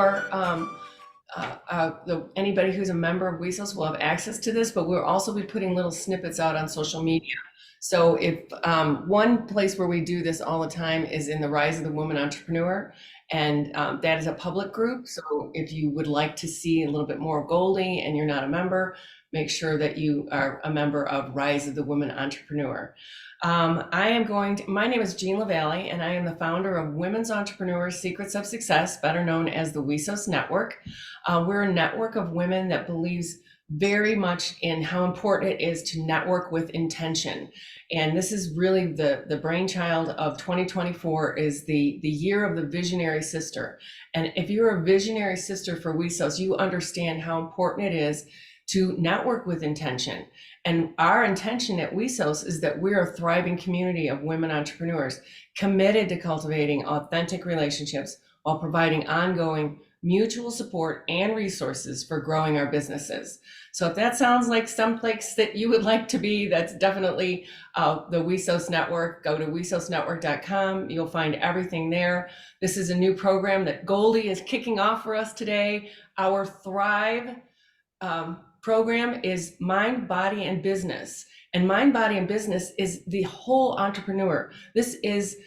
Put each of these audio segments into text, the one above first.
sure anybody who's a member of WESOS will have access to this, but we'll also be putting little snippets out on social media. So if one place where we do this all the time is in the Rise of the Woman Entrepreneur, and that is a public group. So if you would like to see a little bit more of Goldie and you're not a member, make sure that you are a member of Rise of the Woman Entrepreneur. My name is Jean LaValle, and I am the founder of Women's Entrepreneurs Secrets of Success, better known as the WESOS Network. We're a network of women that believes very much in how important it is to network with intention. And this is really the brainchild of 2024 is the year of the visionary sister. And if you're a visionary sister for WESOS, you understand how important it is to network with intention. And our intention at WESOS is that we're a thriving community of women entrepreneurs committed to cultivating authentic relationships while providing ongoing mutual support and resources for growing our businesses. So if that sounds like someplace that you would like to be, that's definitely the WESOS Network. Go to wesosnetwork.com. You'll find everything there. This is a new program that Goldie is kicking off for us today. Our Thrive program is Mind, Body, and Business. And Mind, Body, and Business is the whole entrepreneur. This is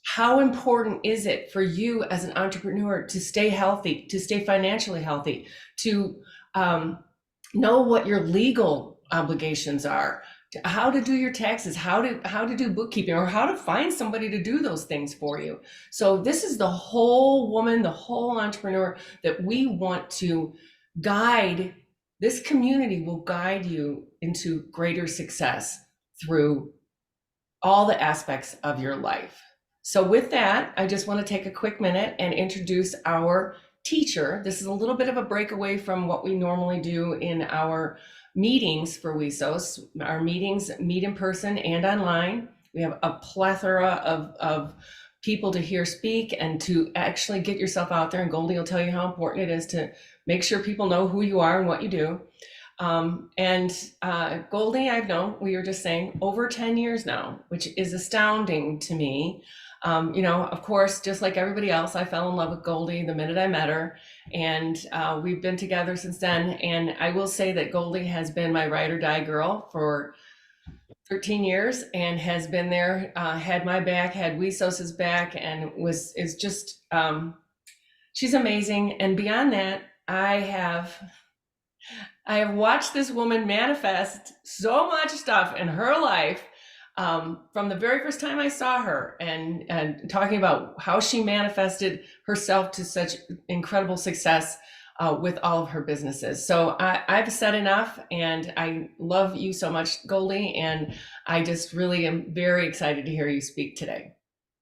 how important is it for you as an entrepreneur to stay healthy, to stay financially healthy, to know what your legal obligations are, how to do your taxes, how to do bookkeeping, or how to find somebody to do those things for you. So this is the whole woman, the whole entrepreneur that we want to guide. This community will guide you into greater success through all the aspects of your life. So with that, I just want to take a quick minute and introduce our teacher. This is a little bit of a break away from what we normally do in our meetings for WESOS. Our meetings meet in person and online. We have a plethora of people to hear speak and to actually get yourself out there. And Goldie will tell you how important it is to make sure people know who you are and what you do. Goldie, I've known, we were just saying, over 10 years now, which is astounding to me. Of course, just like everybody else, I fell in love with Goldie the minute I met her, and we've been together since then. And I will say that Goldie has been my ride or die girl for 13 years and has been there, had my back, had WESOS's back, and she's amazing. And beyond that, I have watched this woman manifest so much stuff in her life. From the very first time I saw her and talking about how she manifested herself to such incredible success with all of her businesses. So I've said enough, and I love you so much, Goldie, and I just really am very excited to hear you speak today.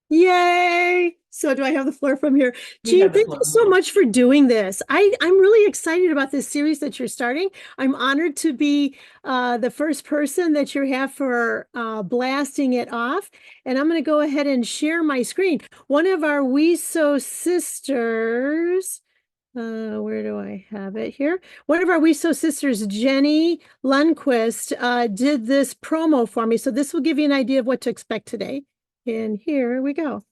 Yay! So do I have the floor from here? Jean, thank you so much for doing this. I'm really excited about this series that you're starting. I'm honored to be the first person that you have for blasting it off. And I'm going to go ahead and share my screen. One of our WESOS sisters, where do I have it here? One of our WESOS sisters, Jenny Lundquist, did this promo for me. So this will give you an idea of what to expect today. And here we go.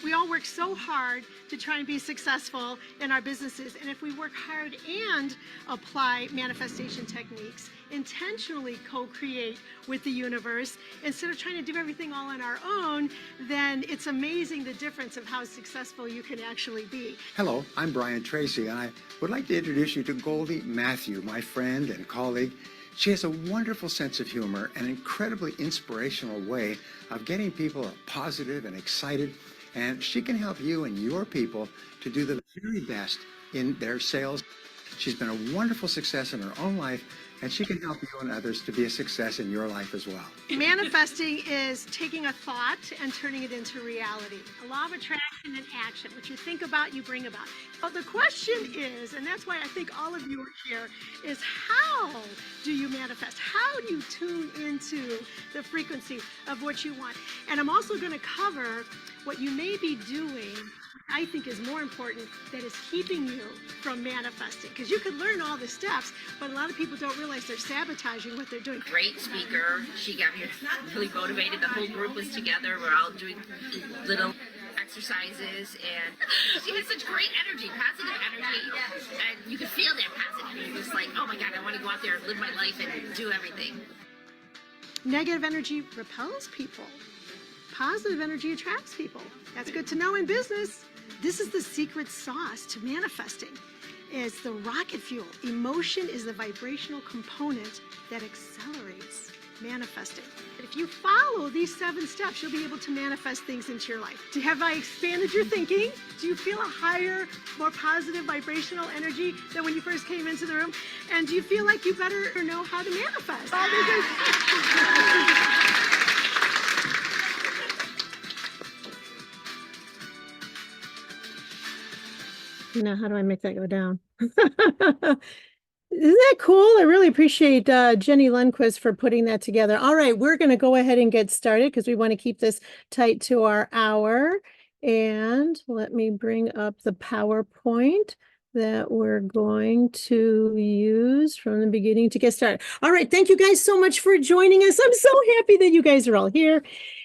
We all work so hard to try and be successful in our businesses. And if we work hard and apply manifestation techniques, intentionally co-create with the universe, instead of trying to do everything all on our own, then it's amazing the difference of how successful you can actually be. Hello, I'm Brian Tracy, and I would like to introduce you to Goldie Matthew, my friend and colleague. She has a wonderful sense of humor, an incredibly inspirational way of getting people positive and excited, and she can help you and your people to do the very best in their sales. She's been a wonderful success in her own life, and she can help you and others to be a success in your life as well. Manifesting is taking a thought and turning it into reality. A law of attraction and action. What you think about, you bring about. Well, the question is, and that's why I think all of you are here, is how do you manifest? How do you tune into the frequency of what you want? And I'm also going to cover what you may be doing, I think is more important, that is keeping you from manifesting. Because you could learn all the steps, but a lot of people don't realize they're sabotaging what they're doing. Great speaker. She got me really motivated. The whole group was together. We're all doing little exercises, and she has such great energy, positive energy, and you can feel that positive. You're just like, oh my God, I want to go out there and live my life and do everything. Negative energy repels people. Positive energy attracts people. That's good to know in business. This is the secret sauce to manifesting. It's the rocket fuel. Emotion is the vibrational component that accelerates manifesting. If you follow these 7 steps, you'll be able to manifest things into your life. Have I expanded your thinking? Do you feel a higher, more positive vibrational energy than when you first came into the room? And do you feel like you better know how to manifest? Now, how do I make that go down? Isn't that cool? I really appreciate Jenny Lundquist for putting that together. All right, we're going to go ahead and get started because we want to keep this tight to our hour. And let me bring up the PowerPoint that we're going to use from the beginning to get started. All right, thank you guys so much for joining us. I'm so happy that you guys are all here.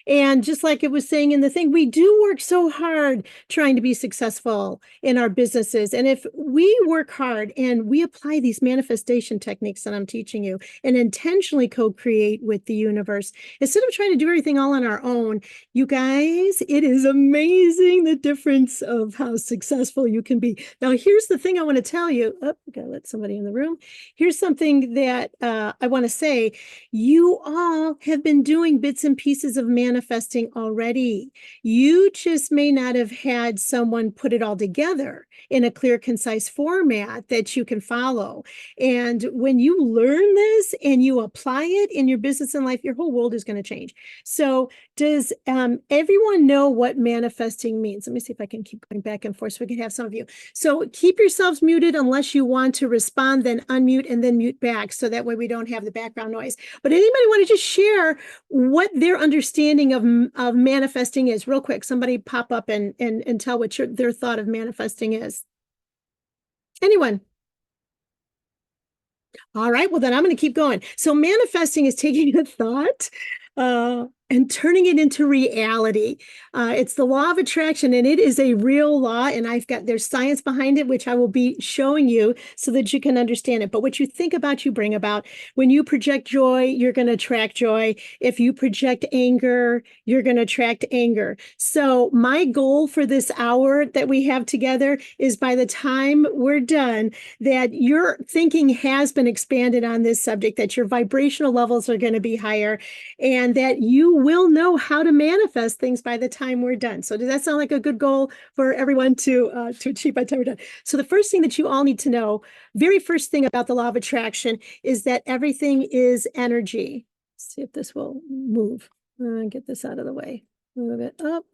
And just like it was saying in the thing, we do work so hard trying to be successful in our businesses. And if we work hard and we apply these manifestation techniques that I'm teaching you and intentionally co-create with the universe, instead of trying to do everything all on our own, you guys, it is amazing the difference of how successful you can be. Now, here's the thing I want to tell you. Oh, I gotta let somebody in the room. Here's something that I want to say. You all have been doing bits and pieces of manifesting already. You just may not have had someone put it all together in a clear, concise format that you can follow. And when you learn this and you apply it in your business and life, your whole world is going to change. So does everyone know what manifesting means? Let me see if I can keep going back and forth so we can have some of you. So keep yourselves muted unless you want to respond, then unmute and then mute back. So that way we don't have the background noise. But anybody want to just share what their understanding of manifesting is? Real quick, somebody pop up and tell what their thought of manifesting is. Anyone? All right, well, then I'm going to keep going. So manifesting is taking a thought and turning it into reality. It's the law of attraction, and it is a real law. And there's science behind it, which I will be showing you so that you can understand it. But what you think about, you bring about. When you project joy, you're going to attract joy. If you project anger, you're going to attract anger. So my goal for this hour that we have together is by the time we're done, that your thinking has been expanded on this subject, that your vibrational levels are going to be higher, and that you will know how to manifest things by the time we're done. So does that sound like a good goal for everyone to achieve by the time we're done? So the first thing that you all need to know, very first thing about the law of attraction, is that everything is energy. Let's see if this will move. Get this out of the way. Move it up.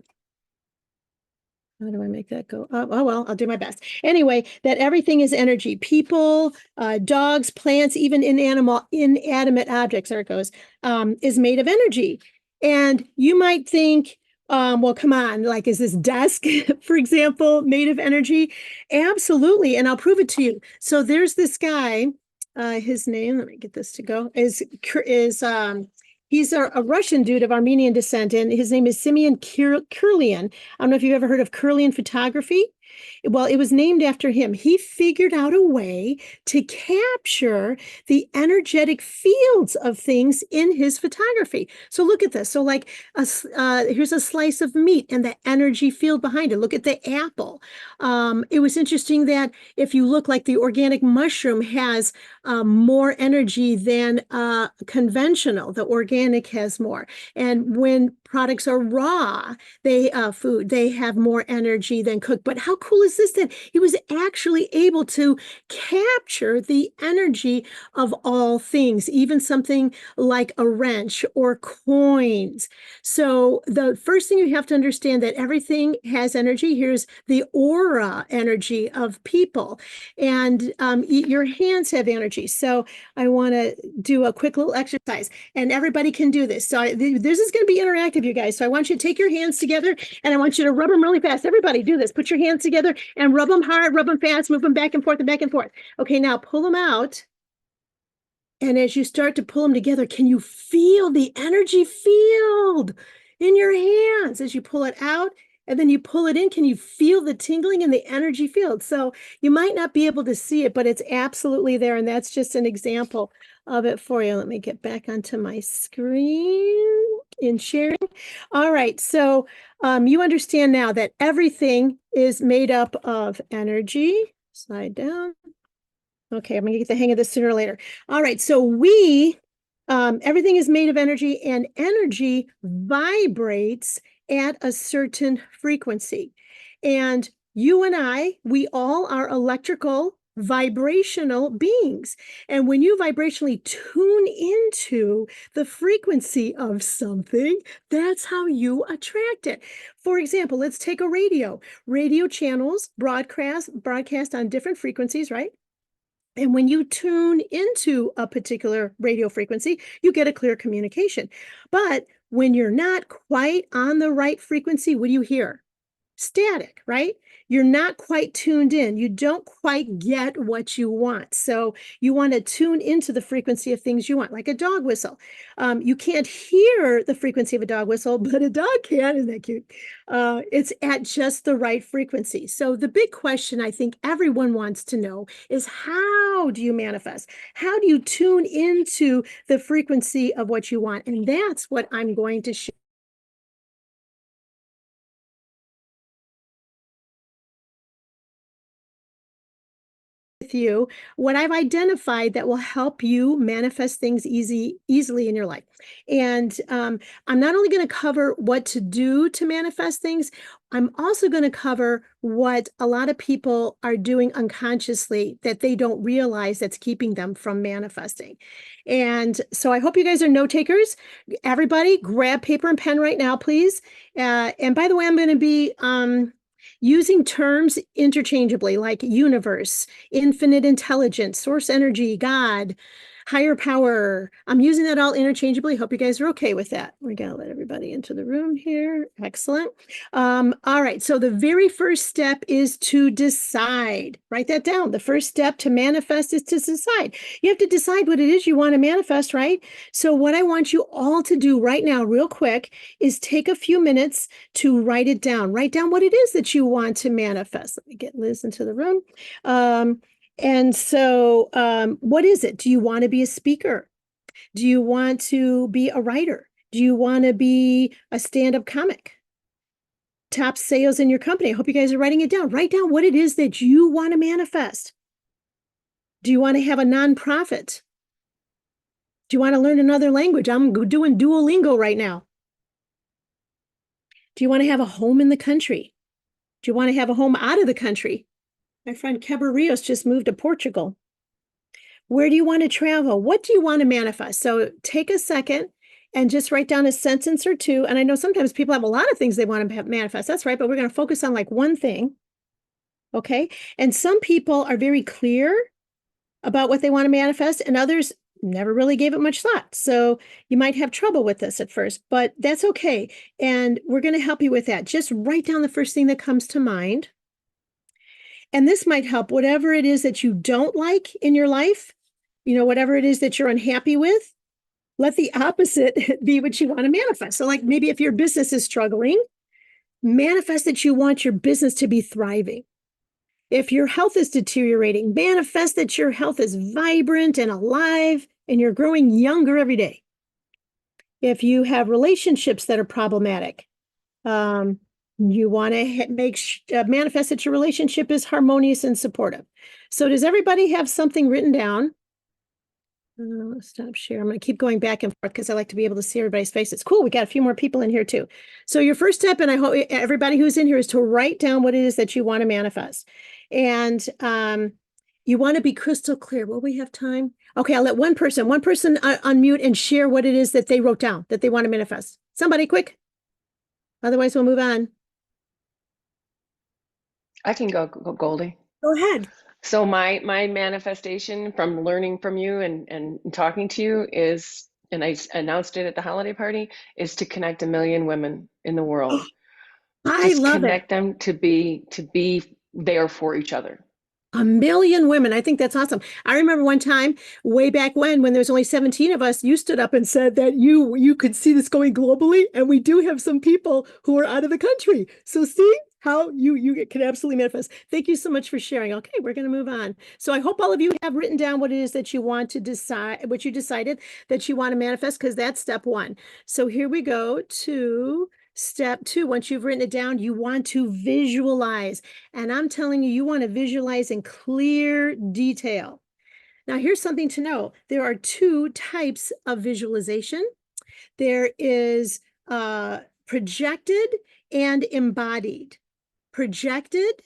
How do I make that go up? Oh, well, I'll do my best. Anyway, that everything is energy. People, dogs, plants, even inanimate objects, there it goes, is made of energy. And you might think, well, come on, like, is this desk, for example, made of energy? Absolutely. And I'll prove it to you. So there's this guy, his name, let me get this to go, he's a Russian dude of Armenian descent, and his name is Simeon Kirlian. I don't know if you've ever heard of Kirlian photography. Well, it was named after him. He figured out a way to capture the energetic fields of things in his photography. So look at this. So like, here's a slice of meat and the energy field behind it. Look at the apple. It was interesting that if you look, like, the organic mushroom has more energy than conventional. The organic has more. And when products are raw, they have more energy than cooked. But how cool is this, that he was actually able to capture the energy of all things, even something like a wrench or coins. So the first thing you have to understand, that everything has energy. Here's the aura energy of people, and your hands have energy. So I want to do a quick little exercise, and everybody can do this. So this is going to be interactive, you guys. So I want you to take your hands together, and I want you to rub them really fast. Everybody do this. Put your hands together and rub them hard, rub them fast, move them back and forth and back and forth. Okay, now pull them out. And as you start to pull them together, can you feel the energy field in your hands as you pull it out and then you pull it in. Can you feel the tingling in the energy field? So you might not be able to see it, but it's absolutely there. And that's just an example of it for you. Let me get back onto my screen in sharing. All right. So you understand now that everything is made up of energy. Slide down. Okay, I'm gonna get the hang of this sooner or later. All right, so everything is made of energy, and energy vibrates at a certain frequency. And you and I, we all are electrical vibrational beings. And when you vibrationally tune into the frequency of something, that's how you attract it. For example, let's take a radio. Radio channels broadcast on different frequencies, right? And when you tune into a particular radio frequency, you get a clear communication. But when you're not quite on the right frequency, what do you hear? Static, right? You're not quite tuned in. You don't quite get what you want. So you want to tune into the frequency of things you want, like a dog whistle. You can't hear the frequency of a dog whistle, but a dog can. Isn't that cute? It's at just the right frequency. So the big question I think everyone wants to know is, how do you manifest? How do you tune into the frequency of what you want? And that's what I'm going to share with you, what I've identified that will help you manifest things easily in your life. And I'm not only going to cover what to do to manifest things, I'm also going to cover what a lot of people are doing unconsciously that they don't realize that's keeping them from manifesting. And so I hope you guys are note takers. Everybody grab paper and pen right now, please. And by the way, I'm going to be using terms interchangeably, like universe, infinite intelligence, source energy, God, higher power. I'm using that all interchangeably. Hope you guys are okay with that. We gotta let everybody into the room here. Excellent. All right. So the very first step is to decide. Write that down. The first step to manifest is to decide. You have to decide what it is you want to manifest, right? So what I want you all to do right now, real quick, is take a few minutes to write it down. Write down what it is that you want to manifest. Let me get Liz into the room. And so, what is it? Do you want to be a speaker? Do you want to be a writer? Do you want to be a stand-up comic? Top sales in your company? I hope you guys are writing it down. Write down what it is that you want to manifest. Do you want to have a nonprofit? Do you want to learn another language? I'm doing Duolingo right now. Do you want to have a home in the country? Do you want to have a home out of the country? My friend Keber Rios just moved to Portugal. Where do you want to travel? What do you want to manifest? So take a second and just write down a sentence or two. And I know sometimes people have a lot of things they want to manifest. That's right. But we're going to focus on like one thing. Okay. And some people are very clear about what they want to manifest, and others never really gave it much thought. So you might have trouble with this at first, but that's okay. And we're going to help you with that. Just write down the first thing that comes to mind. And this might help whatever it is that you don't like in your life, whatever it is that you're unhappy with, let the opposite be what you want to manifest. So like maybe if your business is struggling, manifest that you want your business to be thriving. If your health is deteriorating, manifest that your health is vibrant and alive and you're growing younger every day. If you have relationships that are problematic, you want to manifest that your relationship is harmonious and supportive. So does everybody have something written down? Stop share. I'm going to keep going back and forth because I like to be able to see everybody's faces. Cool. We got a few more people in here too. So your first step, and I hope everybody who's in here, is to write down what it is that you want to manifest. And you want to be crystal clear. Will we have time? Okay, I'll let one person unmute and share what it is that they wrote down that they want to manifest. Somebody quick. Otherwise, we'll move on. I can go, Goldie. Go ahead. So my manifestation from learning from you and talking to you is, and I announced it at the holiday party, is to connect 1 million women in the world. I love connect them to be there for each other. 1 million women. I think that's awesome. I remember one time way back when there was only 17 of us, you stood up and said that you could see this going globally, and we do have some people who are out of the country. So see how you can absolutely manifest. Thank you so much for sharing. Okay, we're going to move on. So I hope all of you have written down what it is that you want to decide, what you decided that you want to manifest, because that's step one. So here we go to step two. Once you've written it down, you want to visualize. And I'm telling you, you want to visualize in clear detail. Now, here's something to know. There are two types of visualization. There is projected and embodied. Projected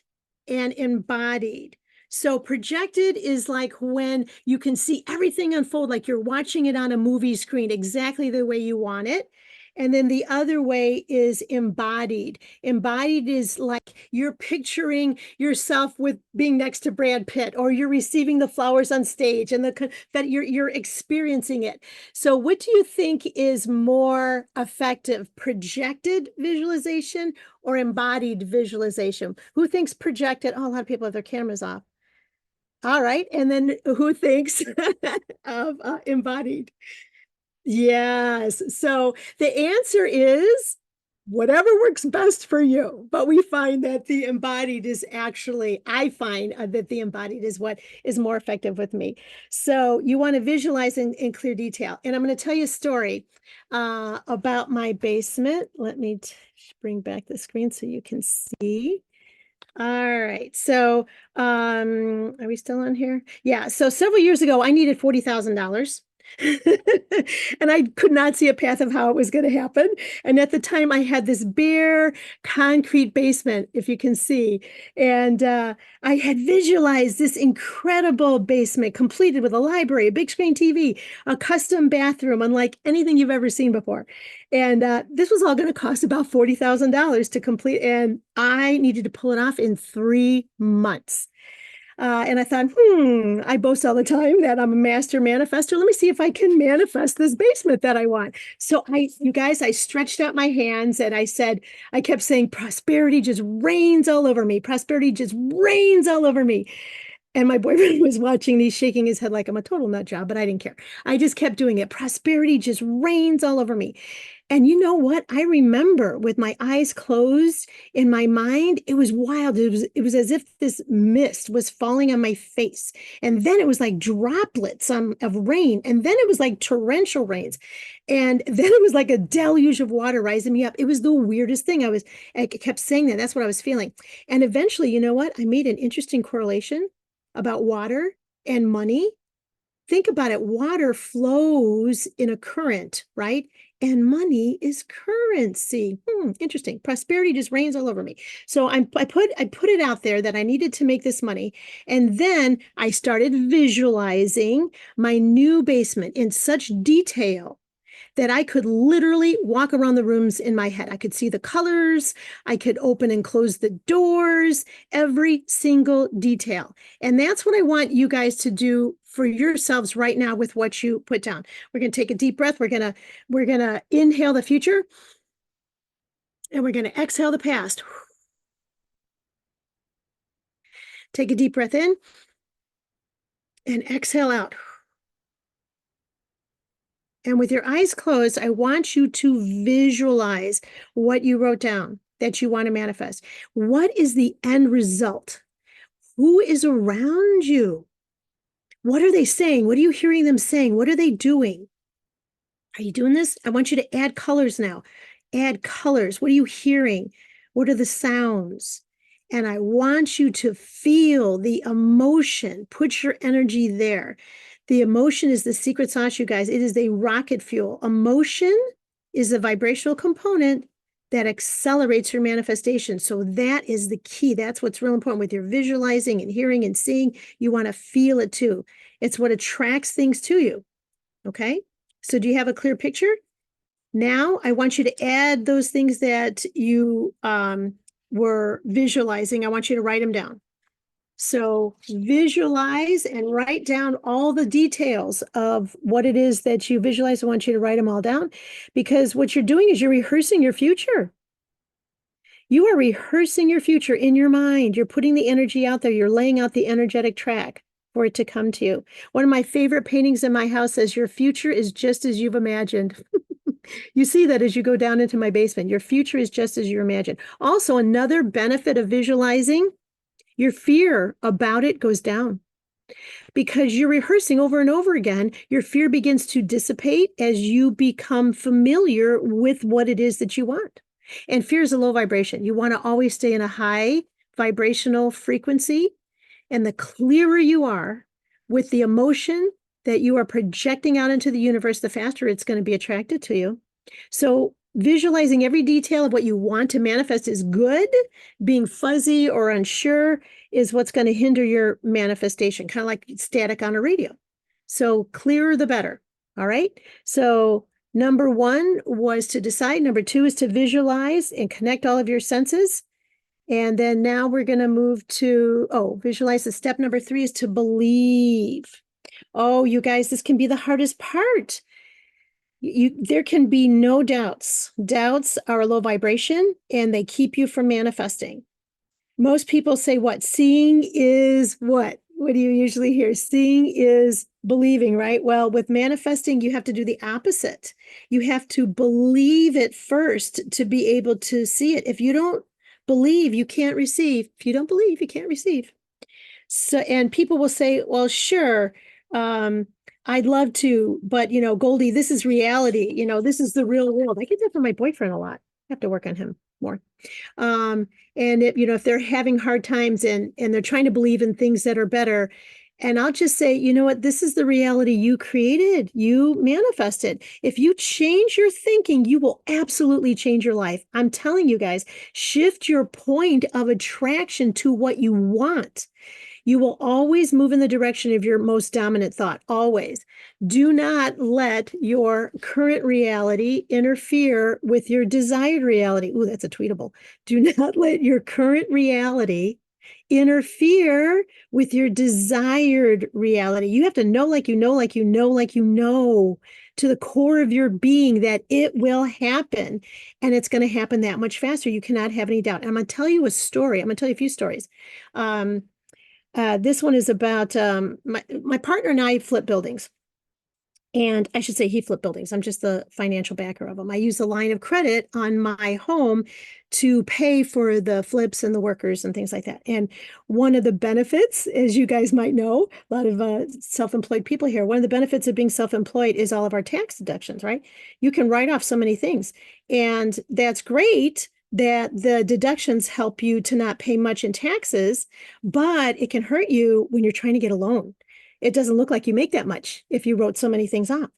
and embodied. So projected is like when you can see everything unfold, like you're watching it on a movie screen exactly the way you want it. And then the other way is embodied. Embodied is like you're picturing yourself with being next to Brad Pitt, or you're receiving the flowers on stage and that you're experiencing it. So what do you think is more effective, projected visualization or embodied visualization? Who thinks projected? Oh, a lot of people have their cameras off. All right. And then who thinks of embodied? Yes. So the answer is whatever works best for you. But we find that the embodied is actually, I find that the embodied is what is more effective with me. So you want to visualize in clear detail. And I'm going to tell you a story about my basement. Let me bring back the screen so you can see. All right. So are we still on here? Yeah. So several years ago, I needed $40,000. And I could not see a path of how it was going to happen. And at the time, I had this bare concrete basement, if you can see. And I had visualized this incredible basement completed with a library, a big screen TV, a custom bathroom, unlike anything you've ever seen before. And this was all going to cost about $40,000 to complete. And I needed to pull it off in 3 months. And I thought, I boast all the time that I'm a master manifester. Let me see if I can manifest this basement that I want. So you guys, I stretched out my hands and I kept saying, prosperity just rains all over me. Prosperity just rains all over me. And my boyfriend was watching me, shaking his head like I'm a total nut job, but I didn't care. I just kept doing it. Prosperity just rains all over me. And you know what? I remember with my eyes closed in my mind, it was wild. It was as if this mist was falling on my face. And then it was like droplets of rain. And then it was like torrential rains. And then it was like a deluge of water rising me up. It was the weirdest thing. I kept saying that. That's what I was feeling. And eventually, you know what? I made an interesting correlation about water and money. Think about it. Water flows in a current, right? And money is currency. Interesting. Prosperity just rains all over me. So I put it out there that I needed to make this money. And then I started visualizing my new basement in such detail that I could literally walk around the rooms in my head. I could see the colors. I could open and close the doors, every single detail. And that's what I want you guys to do for yourselves right now with what you put down. We're going to take a deep breath. We're going to inhale the future and we're going to exhale the past. Take a deep breath in and exhale out. And with your eyes closed, I want you to visualize what you wrote down that you want to manifest. What is the end result? Who is around you? What are they saying? What are you hearing them saying? What are they doing? Are you doing this? I want you to add colors now. Add colors. What are you hearing? What are the sounds? And I want you to feel the emotion. Put your energy there. The emotion is the secret sauce, you guys. It is the rocket fuel. Emotion is a vibrational component that accelerates your manifestation. So that is the key. That's what's real important with your visualizing and hearing and seeing. You want to feel it too. It's what attracts things to you. Okay. So do you have a clear picture? Now I want you to add those things that you were visualizing. I want you to write them down. So visualize and write down all the details of what it is that you visualize. I want you to write them all down, because what you're doing is you're rehearsing your future. You are rehearsing your future in your mind. You're putting the energy out there. You're laying out the energetic track for it to come to you. One of my favorite paintings in my house says, your future is just as you've imagined. You see that as you go down into my basement. Your future is just as you imagine. Also, another benefit of visualizing, your fear about it goes down because you're rehearsing over and over again. Your fear begins to dissipate as you become familiar with what it is that you want. And fear is a low vibration. You want to always stay in a high vibrational frequency. And the clearer you are with the emotion that you are projecting out into the universe, the faster it's going to be attracted to you. So visualizing every detail of what you want to manifest is good. Being fuzzy or unsure is what's going to hinder your manifestation, kind of like static on a radio. So clearer the better. All right. So number one was to decide. Number two is to visualize and connect all of your senses. And then now we're going to move to, visualize. The step number three is to believe. Oh, you guys, this can be the hardest part. There can be no doubts. Doubts are a low vibration and they keep you from manifesting. Most people say what? Seeing is what? What do you usually hear? Seeing is believing, right? Well, with manifesting, you have to do the opposite. You have to believe it first to be able to see it. If you don't believe, you can't receive. If you don't believe, you can't receive. So, and people will say, well, sure, I'd love to, but Goldie, this is reality. This is the real world. I get that from my boyfriend a lot. I have to work on him more. And if they're having hard times and they're trying to believe in things that are better, and I'll just say, you know what, this is the reality you created, you manifested. If you change your thinking, you will absolutely change your life. I'm telling you guys, shift your point of attraction to what you want. You will always move in the direction of your most dominant thought, always. Do not let your current reality interfere with your desired reality. Ooh, that's a tweetable. Do not let your current reality interfere with your desired reality. You have to know, like you know, like you know, like you know, to the core of your being that it will happen. And it's going to happen that much faster. You cannot have any doubt. And I'm going to tell you a story. I'm going to tell you a few stories. This one is about my partner and I flip buildings. And I should say he flipped buildings. I'm just the financial backer of them. I use the line of credit on my home to pay for the flips and the workers and things like that. And one of the benefits, as you guys might know, a lot of self-employed people here, one of the benefits of being self-employed is all of our tax deductions, right? You can write off so many things. And that's great that the deductions help you to not pay much in taxes, but it can hurt you when you're trying to get a loan. It doesn't look like you make that much if you wrote so many things off.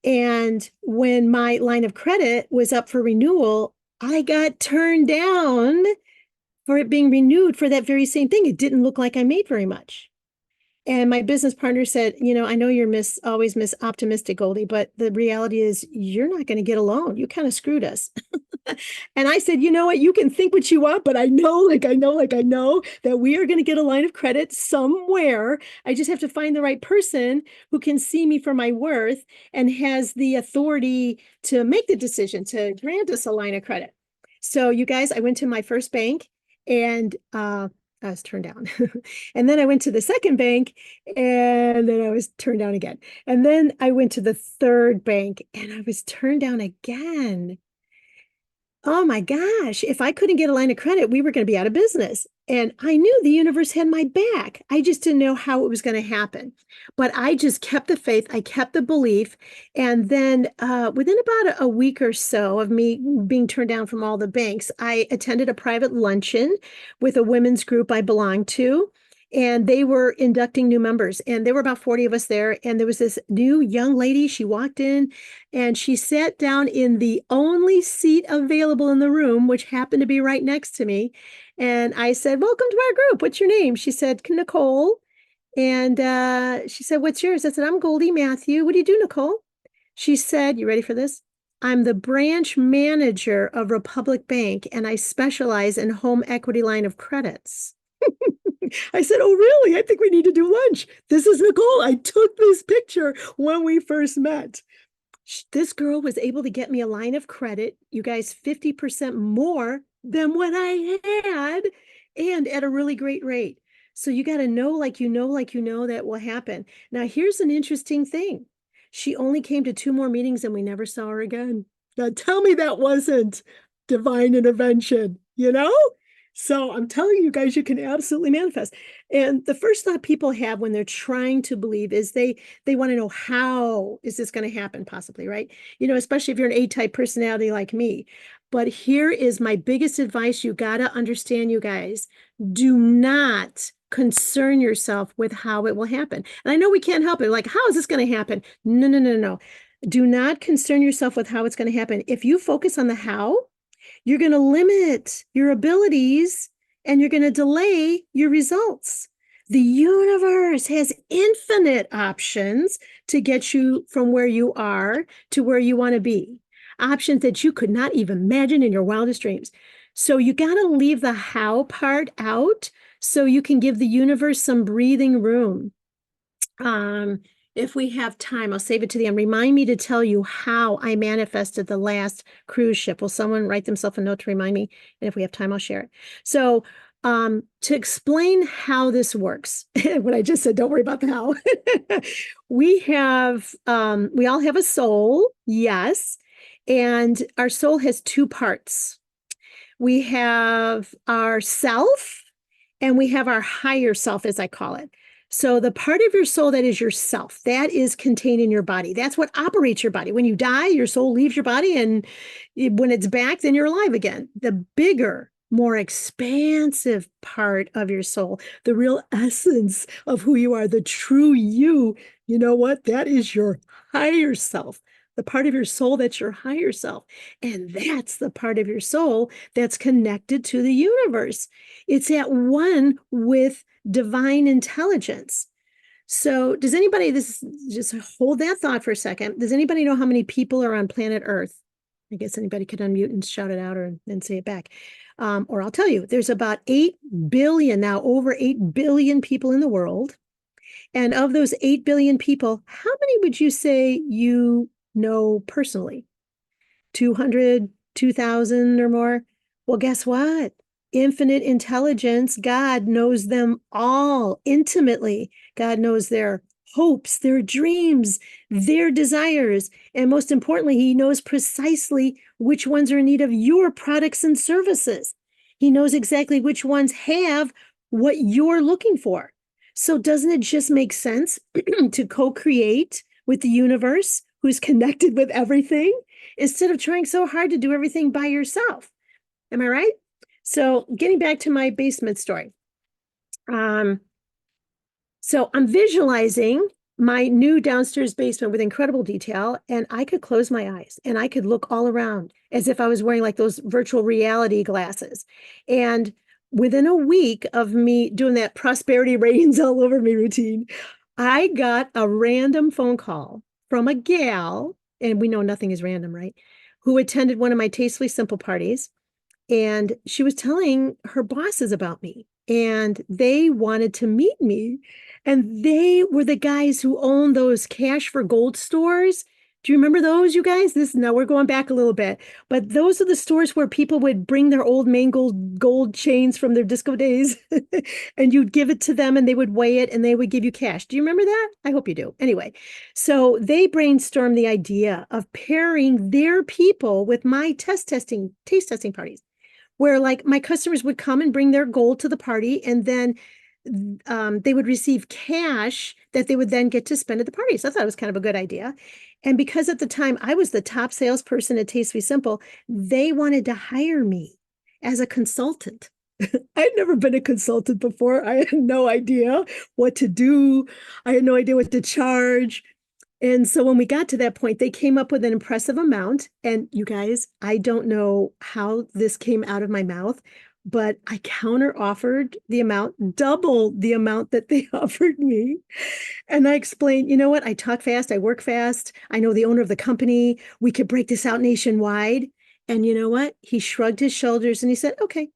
And when my line of credit was up for renewal, I got turned down for it being renewed for that very same thing. It didn't look like I made very much. And my business partner said, I know you're always Miss Optimistic, Goldie, but the reality is you're not going to get a loan. You kind of screwed us. And I said, you know what? You can think what you want, but I know that we are going to get a line of credit somewhere. I just have to find the right person who can see me for my worth and has the authority to make the decision to grant us a line of credit. So you guys, I went to my first bank and I was turned down. And then I went to the second bank and then I was turned down again. And then I went to the third bank and I was turned down again. Oh my gosh, if I couldn't get a line of credit, we were going to be out of business. And I knew the universe had my back. I just didn't know how it was going to happen. But I just kept the faith. I kept the belief. And then within about a week or so of me being turned down from all the banks, I attended a private luncheon with a women's group I belonged to. And they were inducting new members. And there were about 40 of us there. And there was this new young lady. She walked in and she sat down in the only seat available in the room, which happened to be right next to me. And I said, welcome to our group. What's your name? She said, Nicole. And she said, what's yours? I said, I'm Goldie Matthew. What do you do, Nicole? She said, you ready for this? I'm the branch manager of Republic Bank, and I specialize in home equity line of credits. I said, oh, really? I think we need to do lunch. This is Nicole. I took this picture when we first met. This girl was able to get me a line of credit, you guys, 50% more than what I had, and at a really great rate. So you got to know, like you know that will happen. Now, here's an interesting thing. She only came to 2 more meetings and we never saw her again. Now, tell me that wasn't divine intervention, you know? So I'm telling you guys, you can absolutely manifest. And the first thought people have when they're trying to believe is they want to know, how is this going to happen possibly, right? You know, especially if you're an A-type personality like me. But here is my biggest advice. You got to understand, you guys, do not concern yourself with how it will happen. And I know we can't help it. Like, how is this going to happen? No, no, no, no. Do not concern yourself with how it's going to happen. If you focus on the how, you're going to limit your abilities and you're going to delay your results. The universe has infinite options to get you from where you are to where you want to be. Options that you could not even imagine in your wildest dreams. So you got to leave the how part out so you can give the universe some breathing room. If we have time, I'll save it to the end. Remind me to tell you how I manifested the last cruise ship. Will someone write themselves a note to remind me? And if we have time, I'll share it. So, to explain how this works, what I just said, don't worry about the how. We all have a soul, yes. And our soul has 2 parts. We have our self and we have our higher self, as I call it. So the part of your soul that is yourself, that is contained in your body. That's what operates your body. When you die, your soul leaves your body, and when it's back, then you're alive again. The bigger, more expansive part of your soul, the real essence of who you are, the true you, you know what? That is your higher self, the part of your soul that's your higher self. And that's the part of your soul that's connected to the universe. It's at one with divine intelligence. So does anybody, just hold that thought for a second. Does anybody know how many people are on planet Earth? I guess anybody could unmute and shout it out or then say it back. Or I'll tell you, there's about 8 billion, now over 8 billion people in the world. And of those 8 billion people, how many would you say you know personally? 200, 2,000 or more? Well, guess what? Infinite intelligence, God knows them all intimately. God knows their hopes, their dreams, their desires. And most importantly, he knows precisely which ones are in need of your products and services. He knows exactly which ones have what you're looking for. So doesn't it just make sense to co-create with the universe, who's connected with everything, instead of trying so hard to do everything by yourself? Am I right? So getting back to my basement story. So I'm visualizing my new downstairs basement with incredible detail, and I could close my eyes and I could look all around as if I was wearing like those virtual reality glasses. And within a week of me doing that prosperity reigns all over me routine, I got a random phone call from a gal, and we know nothing is random, right? Who attended one of my Tastefully Simple parties. And she was telling her bosses about me, and they wanted to meet me. And they were the guys who owned those cash for gold stores. Do you remember those, you guys? Now we're going back a little bit, but those are the stores where people would bring their old mangled gold chains from their disco days and you'd give it to them and they would weigh it and they would give you cash. Do you remember that? I hope you do. Anyway, so they brainstormed the idea of pairing their people with my taste testing parties, where like my customers would come and bring their gold to the party, and then they would receive cash that they would then get to spend at the party. So I thought it was kind of a good idea. And because at the time I was the top salesperson at Tastefully Simple, they wanted to hire me as a consultant. I'd never been a consultant before. I had no idea what to do. I had no idea what to charge. And so when we got to that point, they came up with an impressive amount. And you guys, I don't know how this came out of my mouth, but I counter offered the amount, double the amount that they offered me. And I explained, you know what? I talk fast, I work fast. I know the owner of the company. We could break this out nationwide. And you know what? He shrugged his shoulders and he said, okay.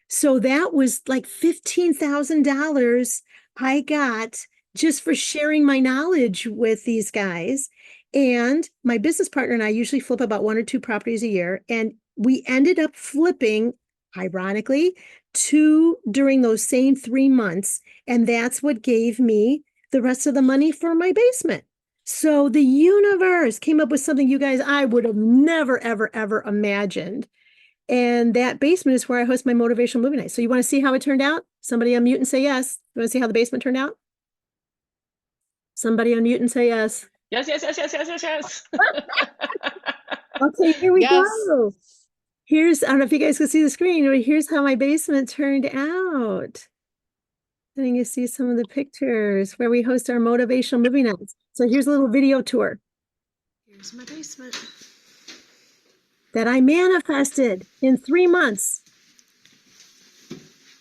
So that was like $15,000 I got just for sharing my knowledge with these guys. And my business partner and I usually flip about 1 or 2 properties a year. And we ended up flipping, ironically, 2 during those same 3 months. And that's what gave me the rest of the money for my basement. So the universe came up with something you guys, I would have never, ever, ever imagined. And that basement is where I host my motivational movie night. So you want to see how it turned out? Somebody unmute and say yes. You want to see how the basement turned out? Somebody unmute and say yes. Yes, yes, yes, yes, yes, yes, yes. Okay, here we Yes. go. Here's, I don't know if you guys can see the screen, but here's how my basement turned out. Letting you see some of the pictures where we host our motivational movie nights. So here's a little video tour Here's my basement. that I manifested in 3 months.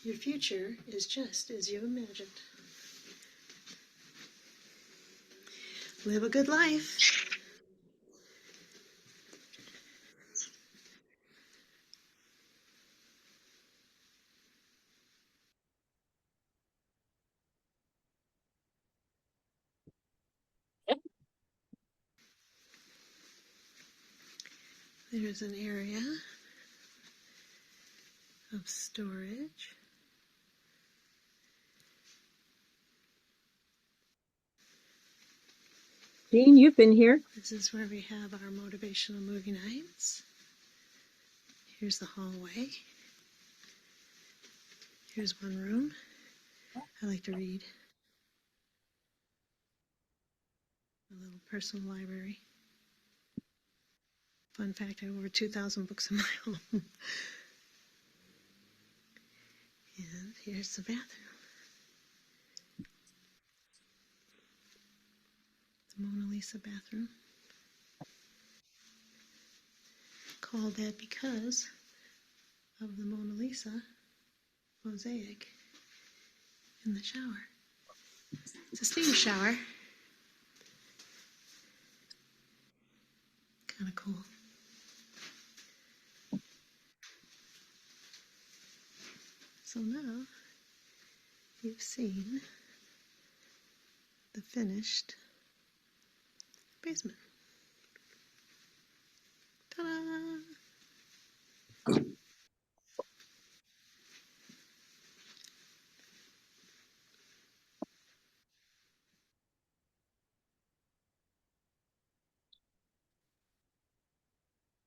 Your future is just as you imagined. Live a good life. There's an area of storage. Jean, you've been here. This is where we have our motivational movie nights. Here's the hallway. Here's one room. I like to read. A little personal library. Fun fact, I have over 2,000 books in my home. And here's the bathroom. The Mona Lisa bathroom. Called that because of the Mona Lisa mosaic in the shower. It's a steam shower. Kind of cool. So now you've seen the finished basement. Ta-da!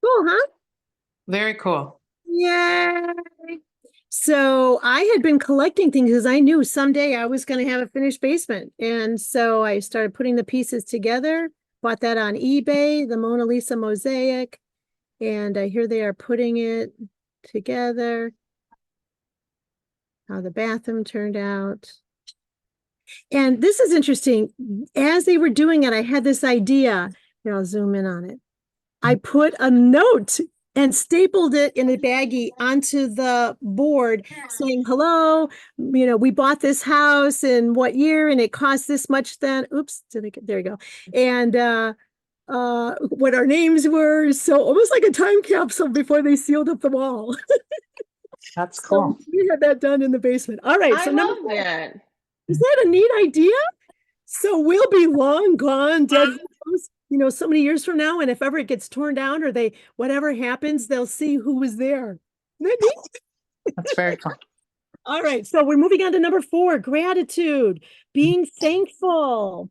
Cool, huh? Very cool. Yay. So I had been collecting things because I knew someday I was going to have a finished basement. And so I started putting the pieces together, bought that on eBay, the Mona Lisa mosaic. And here they are putting it together. How the bathroom turned out. And this is interesting. As they were doing it, I had this idea. Here, I'll zoom in on it. I put a note and stapled it in a baggie onto the board saying, hello, we bought this house in what year and it cost this much then. Oops, there we go. And what our names were. So almost like a time capsule before they sealed up the wall. That's cool. So we had that done in the basement. All right. I So love that. is that a neat idea? So we'll be long gone, dead, so many years from now. And if ever it gets torn down or whatever happens, they'll see who was there. Isn't that neat? That's very cool. All right. So we're moving on to number 4, gratitude, being thankful.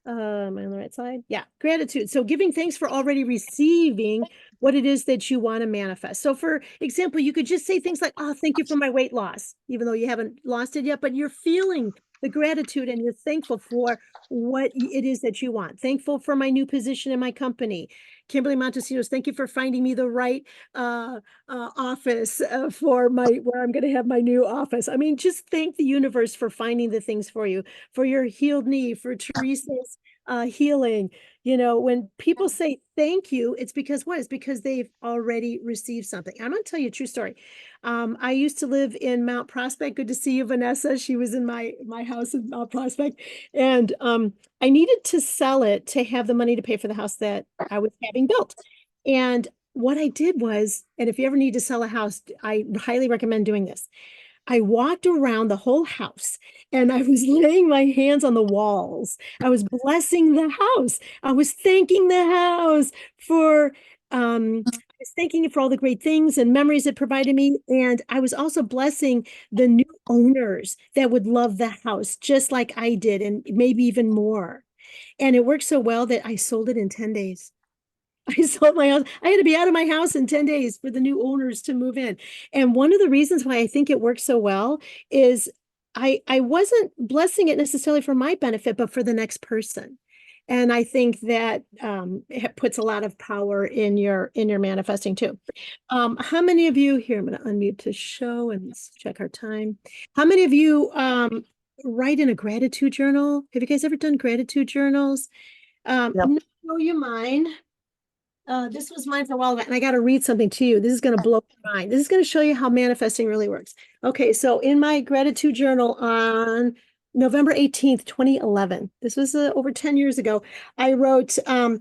Am I on the right side? Yeah, gratitude. So giving thanks for already receiving what it is that you want to manifest. So for example, you could just say things like, oh, thank you for my weight loss, even though you haven't lost it yet, but you're feeling the gratitude and you're thankful for what it is that you want. Thankful for my new position in my company. Kimberly Montesinos, thank you for finding me the right office for where I'm going to have my new office. I mean, just thank the universe for finding the things for you, for your healed knee, for Teresa's healing. When people say thank you, it's because what? It's because they've already received something. I'm going to tell you a true story. I used to live in Mount Prospect. Good to see you, Vanessa. She was in my house in Mount Prospect. And I needed to sell it to have the money to pay for the house that I was having built. And what I did was, and if you ever need to sell a house, I highly recommend doing this. I walked around the whole house and I was laying my hands on the walls. I was blessing the house. I was thanking the house for I was thanking it for all the great things and memories it provided me. And I was also blessing the new owners that would love the house just like I did, and maybe even more. And it worked so well that I sold it in 10 days. I sold my house. I had to be out of my house in 10 days for the new owners to move in. And one of the reasons why I think it worked so well is I wasn't blessing it necessarily for my benefit, but for the next person. And I think that it puts a lot of power in your manifesting too. How many of you here? I'm going to unmute to show and let's check our time. How many of you write in a gratitude journal? Have you guys ever done gratitude journals? I'm going to show you mine. This was mine for a while back, and I got to read something to you. This is going to blow your mind. This is going to show you how manifesting really works. Okay, so in my gratitude journal on November 18th, 2011, this was over 10 years ago, I wrote, so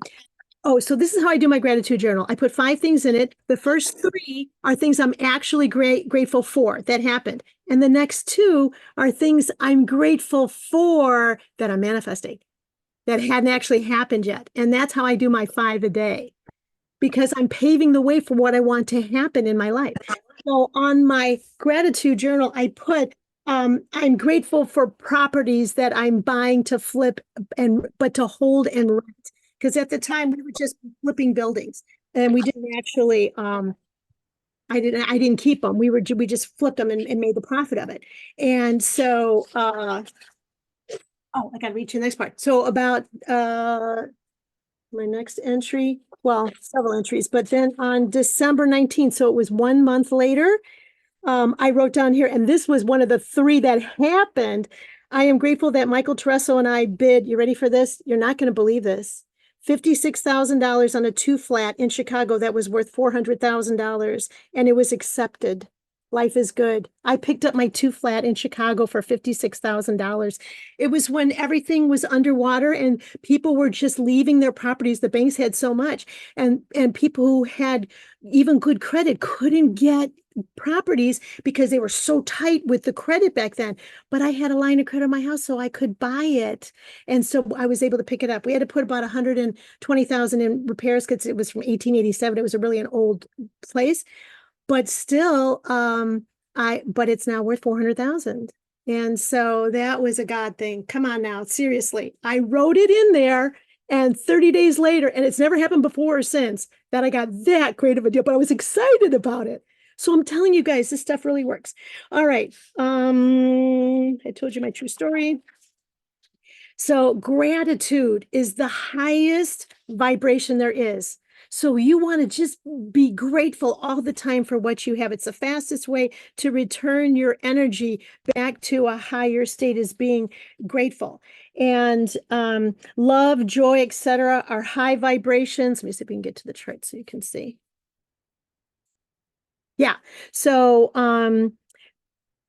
this is how I do my gratitude journal. I put 5 things in it. The first 3 are things I'm actually grateful for that happened. And the next 2 are things I'm grateful for that I'm manifesting that hadn't actually happened yet. And that's how I do my 5 a day, because I'm paving the way for what I want to happen in my life. So on my gratitude journal, I put, I'm grateful for properties that I'm buying to flip but to hold and rent. Because at the time we were just flipping buildings and we didn't actually, I didn't keep them. We just flipped them and made the profit of it. And so, I got to read to the next part. So about, my next entry, well, several entries, but then on December 19th, so it was 1 month later, I wrote down here, and this was one of the 3 that happened. I am grateful that Michael Tereso and I bid, you ready for this? You're not going to believe this. $56,000 on a 2-flat in Chicago that was worth $400,000, and it was accepted. Life is good. I picked up my 2-flat in Chicago for $56,000. It was when everything was underwater and people were just leaving their properties. The banks had so much, and people who had even good credit couldn't get properties because they were so tight with the credit back then. But I had a line of credit on my house, so I could buy it. And so I was able to pick it up. We had to put about $120,000 in repairs because it was from 1887. It was really an old place. But still, but it's now worth 400,000. And so that was a God thing. Come on now, seriously. I wrote it in there, and 30 days later, and it's never happened before or since, that I got that great of a deal, but I was excited about it. So I'm telling you guys, this stuff really works. All right. I told you my true story. So gratitude is the highest vibration there is. So you want to just be grateful all the time for what you have. It's the fastest way to return your energy back to a higher state, is being grateful. And love, joy, etc. are high vibrations. Let me see if we can get to the chart so you can see. Yeah. So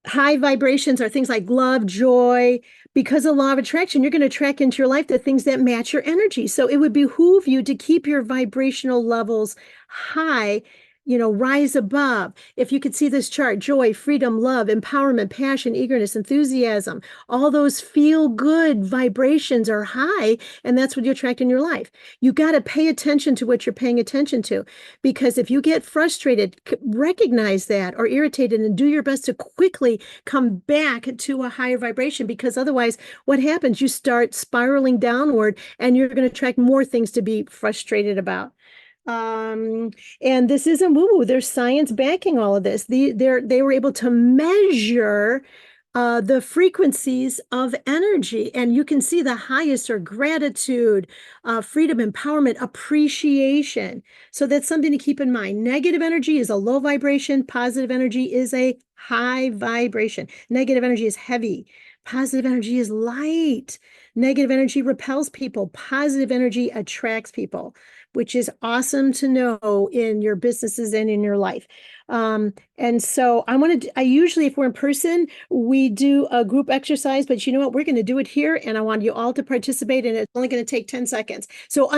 high vibrations are things like love, joy. Because of law of attraction, you're going to attract into your life the things that match your energy. So it would behoove you to keep your vibrational levels high, rise above. If you could see this chart: joy, freedom, love, empowerment, passion, eagerness, enthusiasm, all those feel good vibrations are high, and that's what you attract in your life. You got to pay attention to what you're paying attention to, because if you get frustrated, recognize that, or irritated, and do your best to quickly come back to a higher vibration, because otherwise what happens, you start spiraling downward and you're going to attract more things to be frustrated about. And this isn't woo-woo. There's science backing all of this. They were able to measure the frequencies of energy, and you can see the highest are gratitude, freedom, empowerment, appreciation. So that's something to keep in mind. Negative energy is a low vibration. Positive energy is a high vibration. Negative energy is heavy. Positive energy is light. Negative energy repels people. Positive energy attracts people, which is awesome to know in your businesses and in your life. And so I usually, if we're in person, we do a group exercise, but you know what? We're going to do it here, and I want you all to participate, and it's only going to take 10 seconds. So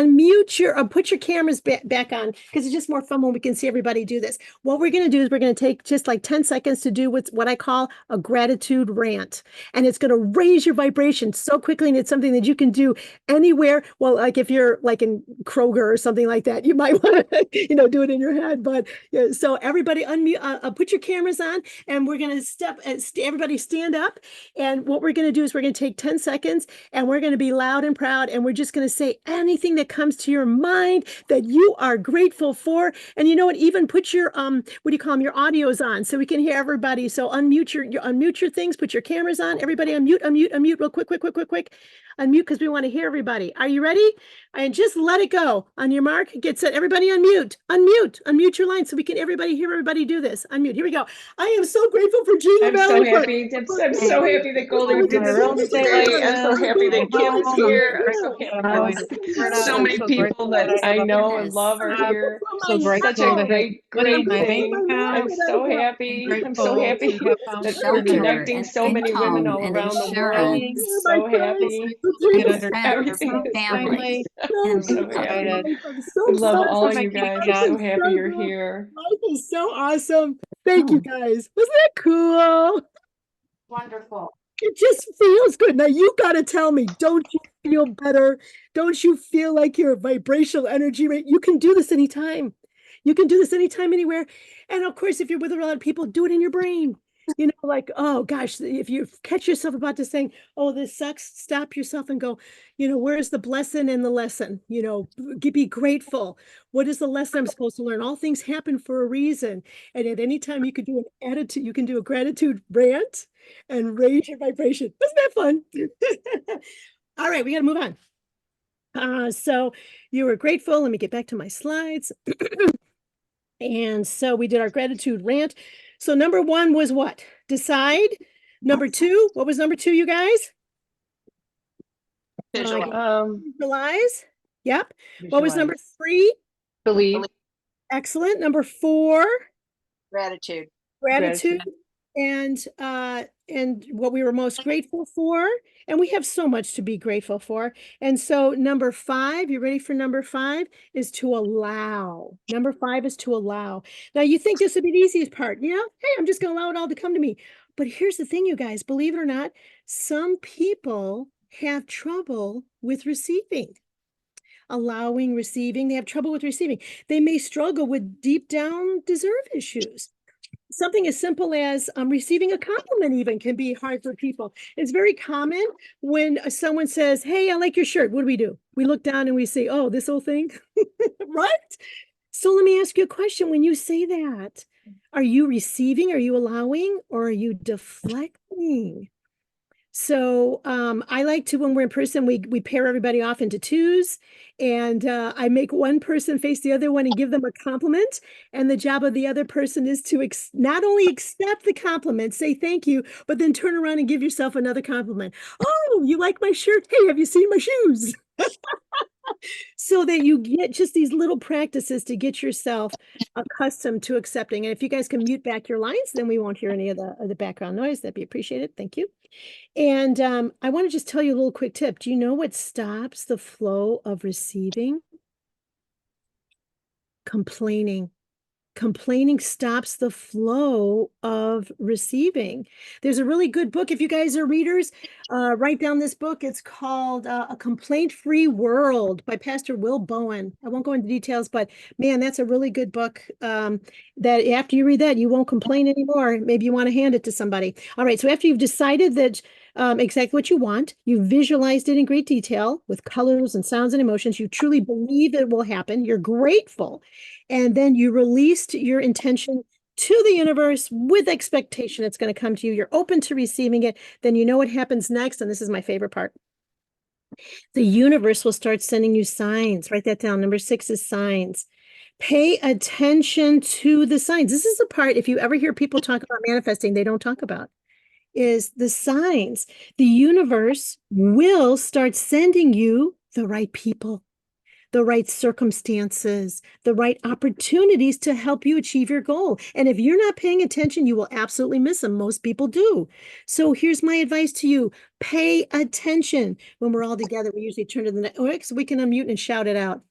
put your cameras back on, because it's just more fun when we can see everybody do this. What we're going to do is we're going to take just like 10 seconds to do what I call a gratitude rant, and it's going to raise your vibration so quickly, and it's something that you can do anywhere. Well, like if you're like in Kroger or something like that, you might want to, do it in your head, but yeah, so everybody unmute, put your cameras on, and we're going to everybody stand up. And what we're going to do is we're going to take 10 seconds, and we're going to be loud and proud. And we're just going to say anything that comes to your mind that you are grateful for. And you know what? Even put your, what do you call them? Your audios on so we can hear everybody. So unmute your things, put your cameras on. Everybody unmute real quick. Unmute, because we want to hear everybody. Are you ready? And just let it go. On your mark, get set. Everybody unmute your line so we can hear everybody do this. Unmute. Here we go. I am so grateful for Gina I'm Valley. so happy. I'm so happy that Goldie did this with us today. I'm so happy that Kim is here. I'm so happy that so many people that I know and love are here. So grateful Such a to great my bank thing. I'm account. so happy. I'm so Grateful happy to have found that we're shelter connecting so and many women all income and around the world. insurance. So happy. Get under Everything is family great. I'm and so happy. excited. I'm I so love excited. all If I you can guys. I'm get so happy you're here. Life is so awesome. Thank you guys. Wasn't that cool? wonderful. It just feels good. Now you got to tell me, don't you feel better? Don't you feel like your vibrational energy rate? You can do this anytime. You can do this anytime, anywhere. And of course, if you're with a lot of people, do it in your brain. Like, oh gosh, if you catch yourself about to saying, oh, this sucks, stop yourself and go, where's the blessing and the lesson? Be grateful. What is the lesson I'm supposed to learn? All things happen for a reason. And at any time you can do an attitude, you can do a gratitude rant and raise your vibration. Wasn't that fun? All right, we got to move on. So you were grateful. Let me get back to my slides. And so we did our gratitude rant. So number one was what? Decide. Number two, what was number two, you guys? Visualize. Yep. What was number three? Believe. Excellent. Number four? Gratitude. Gratitude. And what we were most grateful for. And we have so much to be grateful for. And so number five, you ready for number five? Is to allow. Number five is to allow. Now you think this would be the easiest part, hey, I'm just gonna allow it all to come to me. But here's the thing, you guys, believe it or not, some people have trouble with receiving. Allowing, receiving, they have trouble with receiving. They may struggle with deep down deserve issues. Something as simple as receiving a compliment even can be hard for people. It's very common when someone says, hey, I like your shirt. What do? We look down and we say, oh, this whole thing, right? So let me ask you a question. When you say that, are you receiving, are you allowing, or are you deflecting? So I like to, when we're in person, we pair everybody off into twos, and I make one person face the other one and give them a compliment. And the job of the other person is to not only accept the compliment, say thank you, but then turn around and give yourself another compliment. Oh, you like my shirt? Hey, have you seen my shoes? So that you get just these little practices to get yourself accustomed to accepting. And if you guys can mute back your lines, then we won't hear any of the background noise. That'd be appreciated. Thank you. And I want to just tell you a little quick tip. Do you know what stops the flow of receiving? Complaining. Complaining stops the flow of receiving. There's a really good book. If you guys are readers, write down this book. It's called A Complaint-Free World by Pastor Will Bowen. I won't go into details, but man, that's a really good book that after you read that, you won't complain anymore. Maybe you want to hand it to somebody. All right, so after you've decided that exactly what you want, you visualized it in great detail with colors and sounds and emotions, you truly believe it will happen, you're grateful, and then you released your intention to the universe with expectation it's going to come to you. You're open to receiving it. Then you know what happens next. And this is my favorite part. The universe will start sending you signs. Write that down. Number 6 is signs. Pay attention to the signs. This is the part, if you ever hear people talk about manifesting, they don't talk about, is the signs. The universe will start sending you the right people, the right circumstances, the right opportunities to help you achieve your goal. And if you're not paying attention, you will absolutely miss them. Most people do. So here's my advice to you. Pay attention. When we're all together, we usually turn to the next, so we can unmute and shout it out.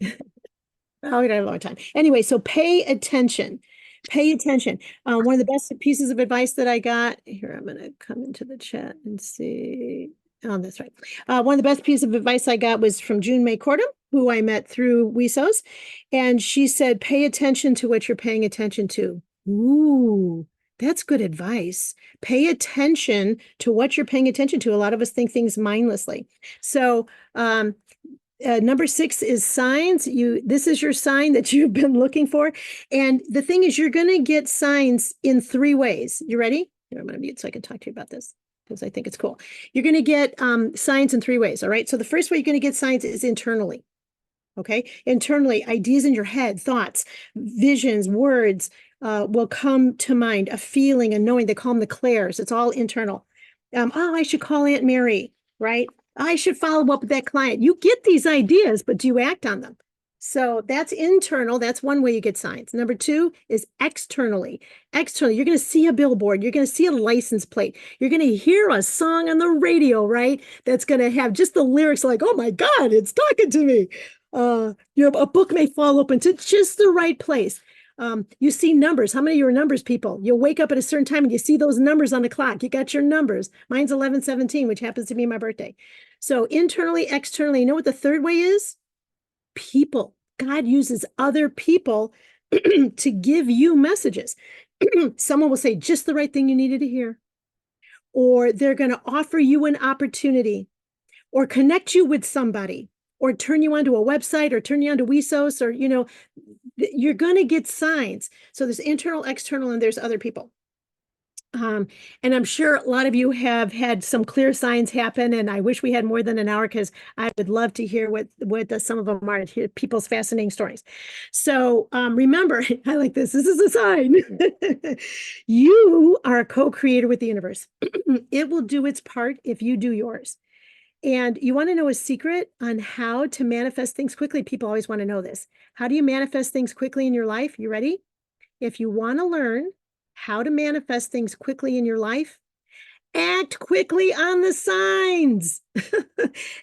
Oh, we don't have a long time. Anyway, so pay attention. Pay attention. One of the best pieces of advice that I got here, I'm going to come into the chat and see. Oh, that's right. One of the best pieces of advice I got was from June May Cordum, who I met through WESOS. And she said, pay attention to what you're paying attention to. Ooh, that's good advice. Pay attention to what you're paying attention to. A lot of us think things mindlessly. So, number 6 is signs. This is your sign that you've been looking for. And the thing is, you're going to get signs in 3 ways. You ready? Here, I'm going to mute so I can talk to you about this because I think it's cool. You're going to get signs in 3 ways. All right. So the first way you're going to get signs is internally. Okay. Internally, ideas in your head, thoughts, visions, words will come to mind. A feeling, a knowing. They call them the clairs. It's all internal. Oh, I should call Aunt Mary, right? I should follow up with that client. You get these ideas, but do you act on them? So that's internal. That's one way you get signs. Number 2 is externally. Externally, you're going to see a billboard. You're going to see a license plate. You're going to hear a song on the radio, right? That's going to have just the lyrics like, oh my God, it's talking to me. A book may fall open to just the right place. You see numbers. How many of you are numbers people? You'll wake up at a certain time and you see those numbers on the clock. You got your numbers. Mine's 11/17, which happens to be my birthday. So internally, externally, you know what the third way is? People. God uses other people to give you messages. Someone will say just the right thing you needed to hear, or they're going to offer you an opportunity, or connect you with somebody, or turn you onto a website, or turn you onto WESOS, or, you're going to get signs. So there's internal, external, and there's other people. And I'm sure a lot of you have had some clear signs happen, and I wish we had more than an hour because I would love to hear what some of them are, hear people's fascinating stories. So remember, I like this. This is a sign. You are a co-creator with the universe. It will do its part if you do yours. And you want to know a secret on how to manifest things quickly? People always want to know this. How do you manifest things quickly in your life? You ready? If you want to learn how to manifest things quickly in your life, act quickly on the signs.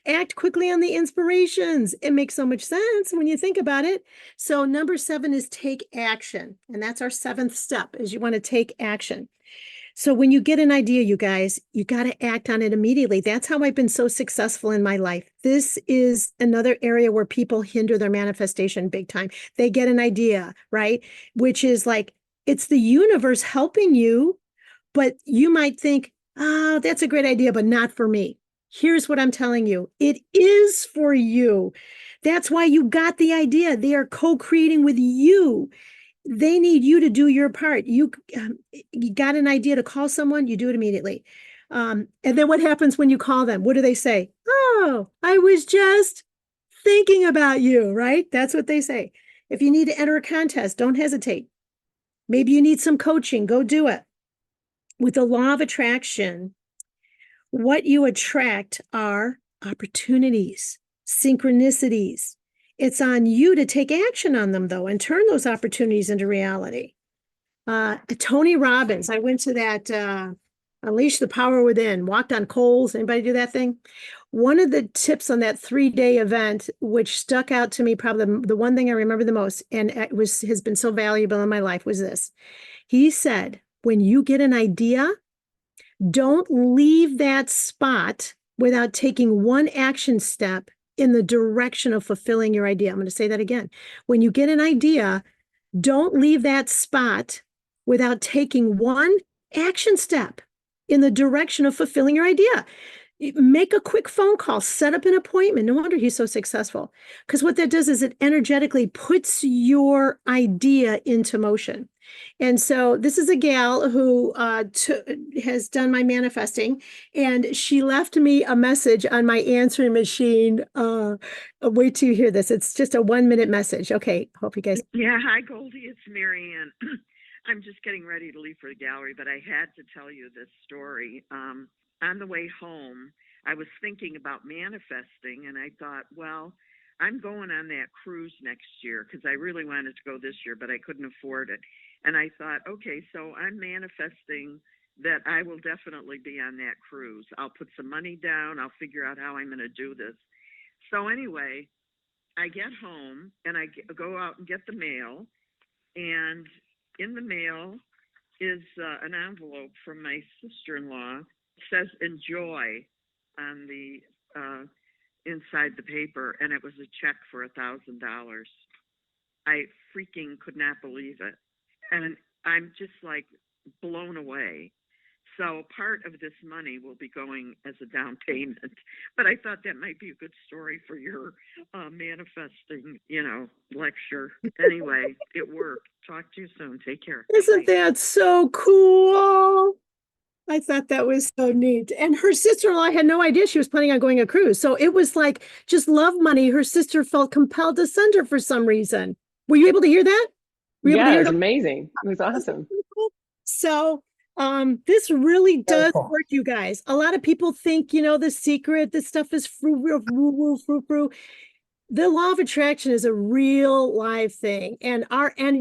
Act quickly on the inspirations. It makes so much sense when you think about it. So number 7 is take action. And that's our 7th step, is you want to take action. So when you get an idea, you guys, you got to act on it immediately. That's how I've been so successful in my life. This is another area where people hinder their manifestation big time. They get an idea, right? Which is like, it's the universe helping you, but you might think, oh, that's a great idea, but not for me. Here's what I'm telling you. It is for you. That's why you got the idea. They are co-creating with you. They need you to do your part. You got an idea to call someone, you do it immediately. And then what happens when you call them? What do they say? Oh, I was just thinking about you, right? That's what they say. If you need to enter a contest, don't hesitate. Maybe you need some coaching, go do it. With the law of attraction, what you attract are opportunities, synchronicities. It's on you to take action on them, though, and turn those opportunities into reality. Tony Robbins, I went to that Unleash the Power Within, walked on coals. Anybody do that thing? One of the tips on that 3-day event, which stuck out to me, probably the one thing I remember the most, and it has been so valuable in my life, was this. He said, when you get an idea, don't leave that spot without taking one action step in the direction of fulfilling your idea. I'm going to say that again. When you get an idea, don't leave that spot without taking one action step in the direction of fulfilling your idea. Make a quick phone call, set up an appointment. No wonder he's so successful. Because what that does is it energetically puts your idea into motion. And so this is a gal who has done my manifesting, and she left me a message on my answering machine. Wait till you hear this. It's just a 1-minute message. Okay, hope you guys. Yeah, hi Goldie, it's Marianne. I'm just getting ready to leave for the gallery, but I had to tell you this story. On the way home, I was thinking about manifesting, and I thought, well, I'm going on that cruise next year because I really wanted to go this year, but I couldn't afford it. And I thought, okay, so I'm manifesting that I will definitely be on that cruise. I'll put some money down. I'll figure out how I'm going to do this. So anyway, I get home and I go out and get the mail. And in the mail is an envelope from my sister-in-law. It says enjoy on the inside the paper, and it was a check for $1,000. I freaking could not believe it. And I'm just like blown away. So part of this money will be going as a down payment. But I thought that might be a good story for your manifesting, lecture. Anyway, it worked. Talk to you soon. Take care. Isn't Bye. that so cool? I thought that was so neat. And her sister-in-law had no idea she was planning on going a cruise. So it was like just love money. Her sister felt compelled to send her for some reason. Were you able to hear that? Were you able to Yeah, it hear was that? amazing. It was awesome. So this really does cool. work, you guys. A lot of people think, the secret, this stuff is frou-frou. The law of attraction is a real live thing, and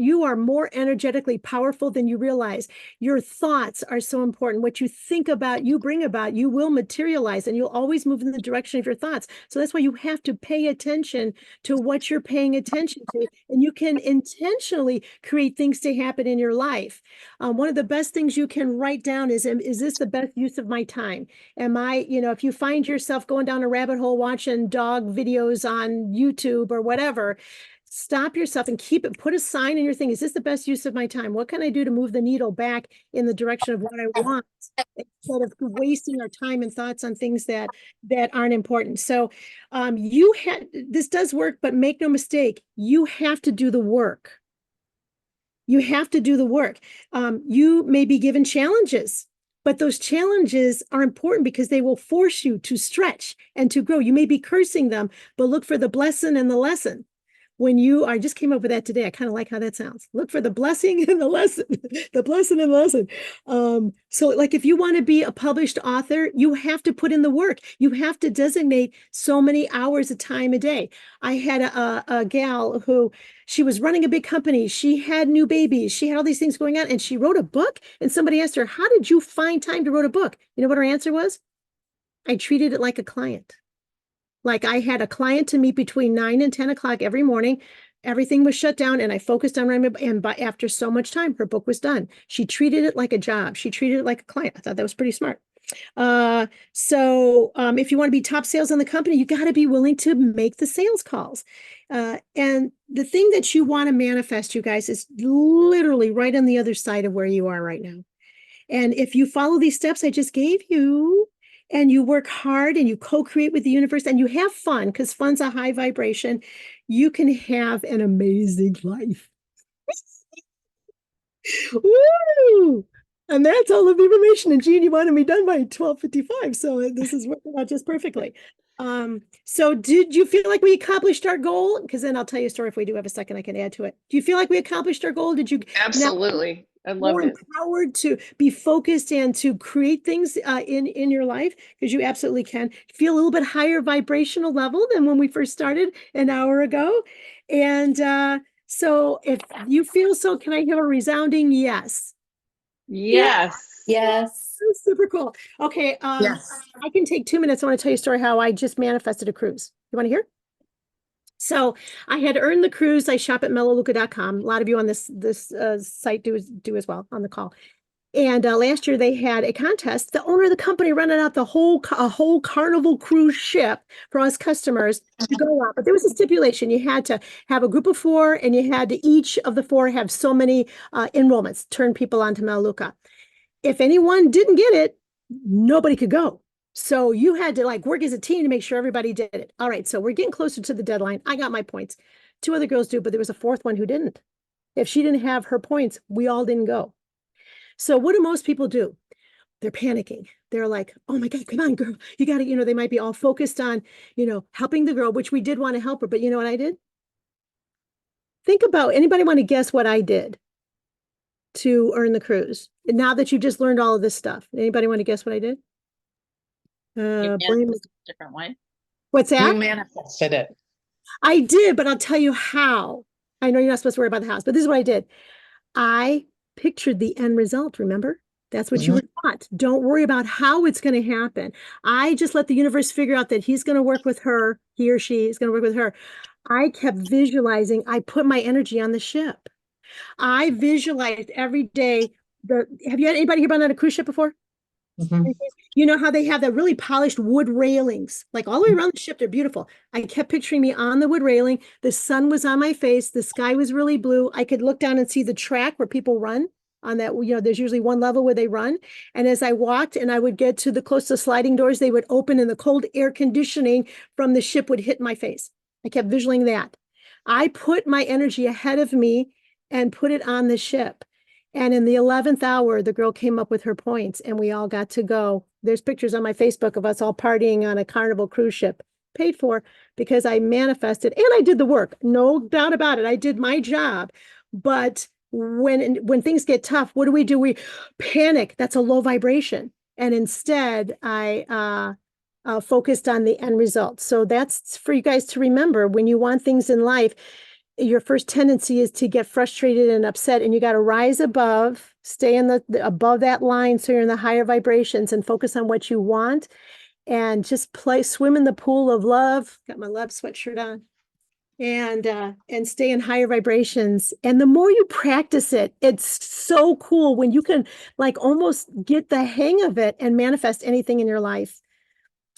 you are more energetically powerful than you realize. Your thoughts are so important. What you think about, you bring about, you will materialize, and you'll always move in the direction of your thoughts. So that's why you have to pay attention to what you're paying attention to, and you can intentionally create things to happen in your life. One of the best things you can write down is this the best use of my time? Am I, if you find yourself going down a rabbit hole watching dog videos on YouTube or whatever, stop yourself and put a sign in your thing. Is this the best use of my time? What can I do to move the needle back in the direction of what I want, instead of wasting our time and thoughts on things that aren't important? So this does work, but make no mistake, you have to do the work. You have to do the work. You may be given challenges, but those challenges are important because they will force you to stretch and to grow. You may be cursing them, but look for the blessing and the lesson. I just came up with that today. I kind of like how that sounds. Look for the blessing and the lesson, the blessing and the lesson. So like if you want to be a published author, you have to put in the work. You have to designate so many hours of time a day. I had a gal who, she was running a big company. She had new babies. She had all these things going on, and she wrote a book, and somebody asked her, how did you find time to write a book? You know what her answer was? I treated it like a client. Like I had a client to meet between 9 and 10 o'clock every morning. Everything was shut down, and I focused on writing. And after so much time, her book was done. She treated it like a job. She treated it like a client. I thought that was pretty smart. So if you want to be top sales in the company, you got to be willing to make the sales calls. And the thing that you want to manifest, you guys, is literally right on the other side of where you are right now. And if you follow these steps I just gave you, and you work hard and you co-create with the universe and you have fun, because fun's a high vibration, you can have an amazing life. Woo! And that's all of the information. And Jean, you wanted me done by 12:55. So this is working out just perfectly. So did you feel like we accomplished our goal? Because then I'll tell you a story if we do have a second I can add to it. Do you feel like we accomplished our goal? Did you Absolutely. I more loved it. empowered to be focused and to create things in your life? Because you absolutely can feel a little bit higher vibrational level than when we first started an hour ago. And so if you feel so, can I have a resounding yes? Yes. Yes. Super cool. Okay. Yes. I can take 2 minutes. I want to tell you a story how I just manifested a cruise. You want to hear? So I had earned the cruise. I shop at melaleuca.com. A lot of you on this site do as well on the call. And last year they had a contest. The owner of the company rented out a whole Carnival cruise ship for us customers to go on. But there was a stipulation. You had to have a group of 4, and you had to each of the 4 have so many enrollments, turn people onto Melaleuca. If anyone didn't get it, nobody could go. So you had to work as a team to make sure everybody did it. All right, so we're getting closer to the deadline. I got my points. 2 other girls do, but there was a 4th one who didn't. If she didn't have her points, we all didn't go. So what do most people do? They're panicking. They're like, oh my God, come on, girl. You got to, they might be all focused on, helping the girl, which we did want to help her. But you know what I did? Think about, anybody want to guess what I did to earn the cruise? And now that you just learned all of this stuff, anybody want to guess what I did? You Blame. manifested a different way. What's You that? manifested it. I did, but I'll tell you how. I know you're not supposed to worry about the house, but this is what I did. I pictured the end result, remember? That's what you were taught. Don't worry about how it's going to happen. I just let the universe figure out that he's going to work with her, he or she is going to work with her. I kept visualizing, I put my energy on the ship. I visualized every day. Have you had anybody here been on a cruise ship before? You know how they have that really polished wood railings, like all the way around the ship, they're beautiful. I kept picturing me on the wood railing. The sun was on my face. The sky was really blue. I could look down and see the track where people run on that. There's usually one level where they run. And as I walked and I would get to the close to sliding doors, they would open and the cold air conditioning from the ship would hit my face. I kept visualizing that. I put my energy ahead of me and put it on the ship. And in the 11th hour, the girl came up with her points and we all got to go. There's pictures on my Facebook of us all partying on a Carnival cruise ship, paid for because I manifested and I did the work. No doubt about it. I did my job. But when things get tough, what do? We panic. That's a low vibration. And instead, I focused on the end result. So that's for you guys to remember when you want things in life. Your first tendency is to get frustrated and upset, and you got to rise above, stay in the above that line so you're in the higher vibrations and focus on what you want and just swim in the pool of love. Got my love sweatshirt on. And stay in higher vibrations. And the more you practice it, it's so cool when you can like almost get the hang of it and manifest anything in your life.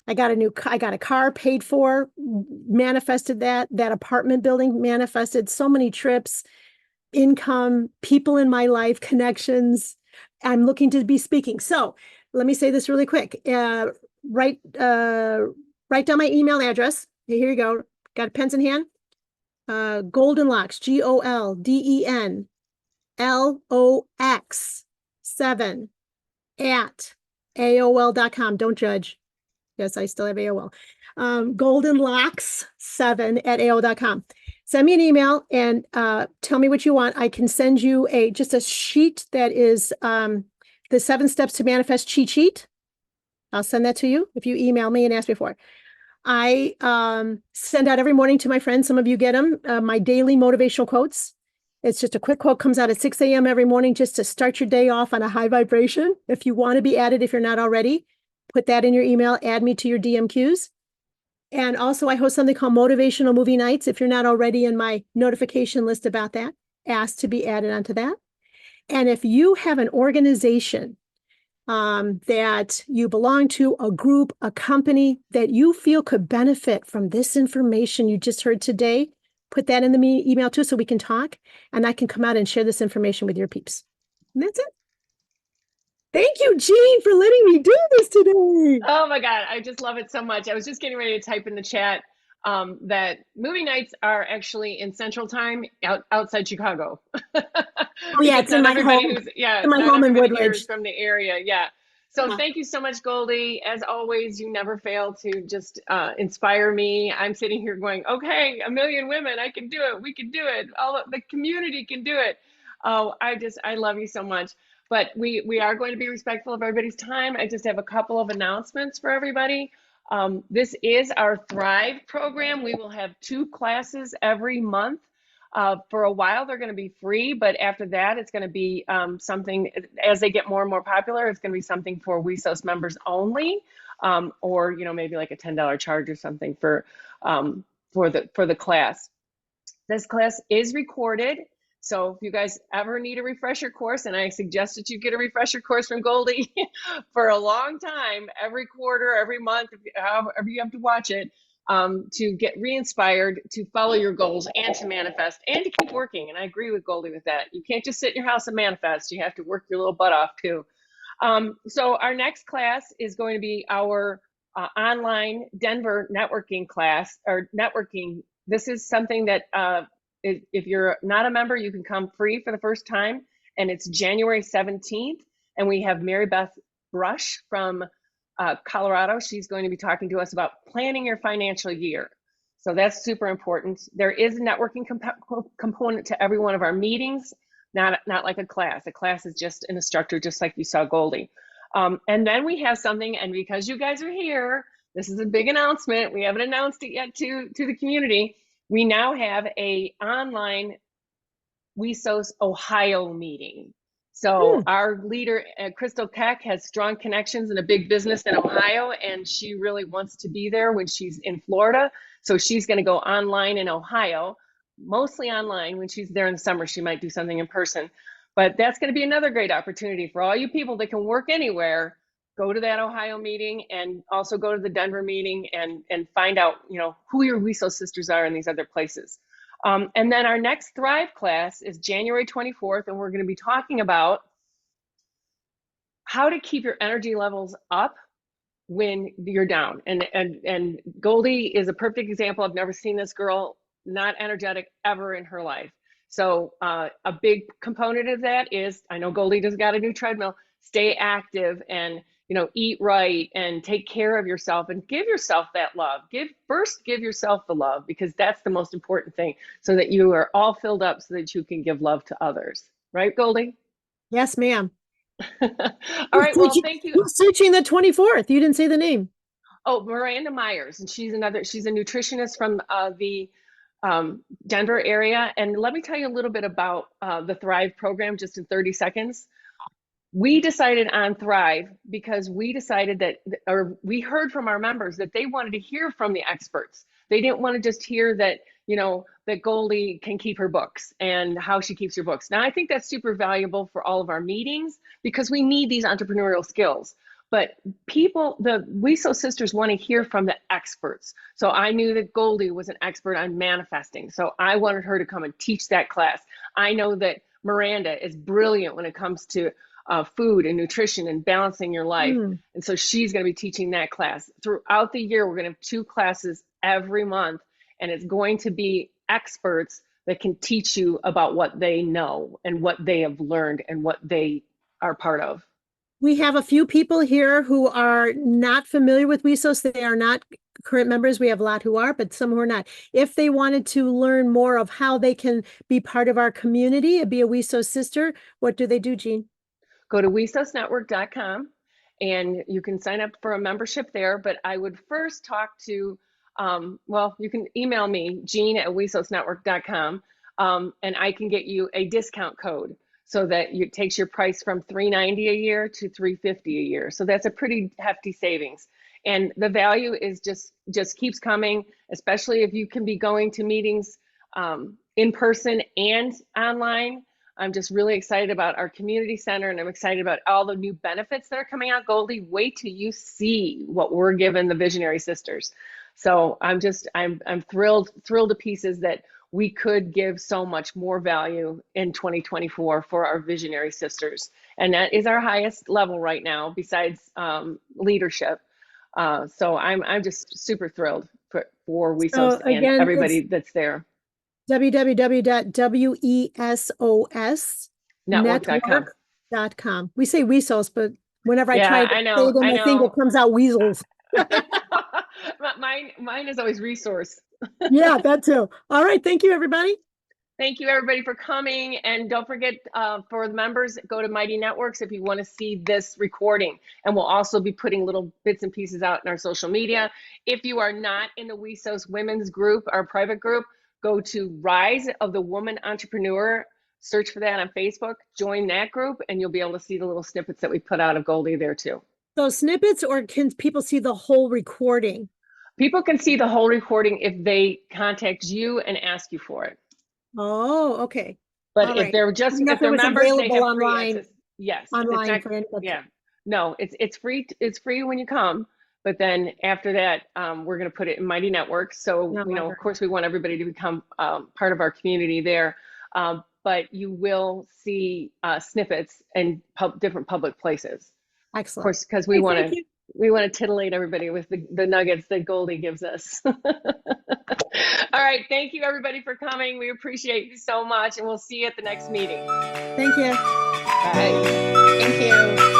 I got a car paid for, manifested that apartment building, manifested so many trips, income, people in my life, connections. I'm looking to be speaking. So let me say this really quick. Write down my email address. Here you go. Got pens in hand? Golden Locks, GOLDENLOX 7 at AOL.com. Don't judge. Yes, I still have AOL. Goldenlocks7 at AOL.com. Send me an email and tell me what you want. I can send you just a sheet that is the 7 steps to manifest cheat sheet. I'll send that to you if you email me and ask me for it. I send out every morning to my friends. Some of you get them. My daily motivational quotes. It's just a quick quote, comes out at 6 a.m. every morning just to start your day off on a high vibration. If you want to be added, if you're not already, put that in your email, add me to your DMQs. And also I host something called Motivational Movie Nights. If you're not already in my notification list about that, ask to be added onto that. And if you have an organization that you belong to, a group, a company that you feel could benefit from this information you just heard today, put that in the email too so we can talk and I can come out and share this information with your peeps. And that's it. Thank you, Jean, for letting me do this today. Oh my God, I just love it so much. I was just getting ready to type in the chat that movie nights are actually in Central Time outside Chicago. Oh yeah, it's in my home. In my home in Woodridge. From the area, yeah. So thank you so much, Goldie. As always, you never fail to just inspire me. I'm sitting here going, okay, 1 million women, I can do it. We can do it. All of the community can do it. Oh, I love you so much. But we are going to be respectful of everybody's time. I just have a couple of announcements for everybody. This is our Thrive program. We will have 2 classes every month. For a while, they're going to be free, but after that, it's going to be something, as they get more and more popular, it's going to be something for WESOS members only, or, maybe like a $10 charge or something for the class. This class is recorded. So if you guys ever need a refresher course, and I suggest that you get a refresher course from Goldie for a long time, every quarter, every month, however you have to watch it, to get re-inspired, to follow your goals and to manifest and to keep working. And I agree with Goldie with that. You can't just sit in your house and manifest. You have to work your little butt off too. So our next class is going to be our online Denver networking class, or networking. This is something that if you're not a member, you can come free for the first time, and it's January 17th. And we have Mary Beth Brush from Colorado. She's going to be talking to us about planning your financial year. So that's super important. There is a networking component to every one of our meetings, not like a class. A class is just an instructor, just like you saw Goldie. And then we have something, and because you guys are here, this is a big announcement. We haven't announced it yet to the community. we now have a online WESOS Ohio meeting. So our leader, Crystal Keck, has strong connections in a big business in Ohio, and she really wants to be there when she's in Florida. So she's going to go online in Ohio, mostly online. When she's there in the summer, she might do something in person. But that's going to be another great opportunity for all you people that can work anywhere. Go to that Ohio meeting and also go to the Denver meeting and find out, who your WESOS sisters are in these other places. And then our next Thrive class is January 24th, and we're going to be talking about how to keep your energy levels up when you're down. And Goldie is a perfect example. I've never seen this girl not energetic ever in her life. So a big component of that is, I know Goldie just got a new treadmill, stay active and eat right and take care of yourself and give yourself that love. Give yourself the love, because that's the most important thing, so that you are all filled up so that you can give love to others. Right, Goldie? Yes, ma'am. All right, well, thank you. Who's teaching the 24th? You didn't say the name. Oh, Miranda Myers, and she's a nutritionist from the Denver area. And let me tell you a little bit about the Thrive program just in 30 seconds. We decided on Thrive because we heard from our members that they wanted to hear from the experts. They didn't want to just hear that, that Goldie can keep her books and how she keeps her books. Now, I think that's super valuable for all of our meetings because we need these entrepreneurial skills. But the WESOS sisters want to hear from the experts. So I knew that Goldie was an expert on manifesting. So I wanted her to come and teach that class. I know that Miranda is brilliant when it comes to food and nutrition and balancing your life. And so she's going to be teaching that class. Throughout the year, we're going to have 2 classes every month, and it's going to be experts that can teach you about what they know and what they have learned and what they are part of. We have a few people here who are not familiar with WESOS. They are not current members. We have a lot who are, but some who are not. If they wanted to learn more of how they can be part of our community and be a WESOS sister, what do they do, Jean? Go to WESOSnetwork.com and you can sign up for a membership there. But I would first talk to, you can email me, Jean@WESOSnetwork.com, and I can get you a discount code so that it takes your price from $390 a year to $350 a year. So that's a pretty hefty savings. And the value is just keeps coming, especially if you can be going to meetings in person and online. I'm just really excited about our community center, and I'm excited about all the new benefits that are coming out. Goldie, wait till you see what we're giving the Visionary Sisters. So I'm thrilled to pieces that we could give so much more value in 2024 for our Visionary Sisters. And that is our highest level right now, besides leadership. So I'm just super thrilled for WESOS and everybody that's there. www.wesosnetwork.com. We say WESOS, but whenever I try to say it in my thing, it comes out weasels. Mine is always resource. Yeah, that too. All right. Thank you, everybody. Thank you, everybody, for coming. And don't forget, for the members, go to Mighty Networks if you want to see this recording. And we'll also be putting little bits and pieces out in our social media. If you are not in the WESOS women's group, our private group, go to Rise of the Woman Entrepreneur. Search for that on Facebook. Join that group, and you'll be able to see the little snippets that we put out of Goldie there, too. So snippets, or can people see the whole recording? People can see the whole recording if they contact you and ask you for it. Oh, okay. But if they're if they're members, they have free access. Yes. Online for anybody. Yeah. No, it's free. It's free when you come. But then after that, we're going to put it in Mighty Networks. So, of course, we want everybody to become part of our community there. But you will see snippets in different public places. Excellent. Of course, because we want to titillate everybody with the nuggets that Goldie gives us. All right. Thank you, everybody, for coming. We appreciate you so much, and we'll see you at the next meeting. Thank you. Bye. Thank you.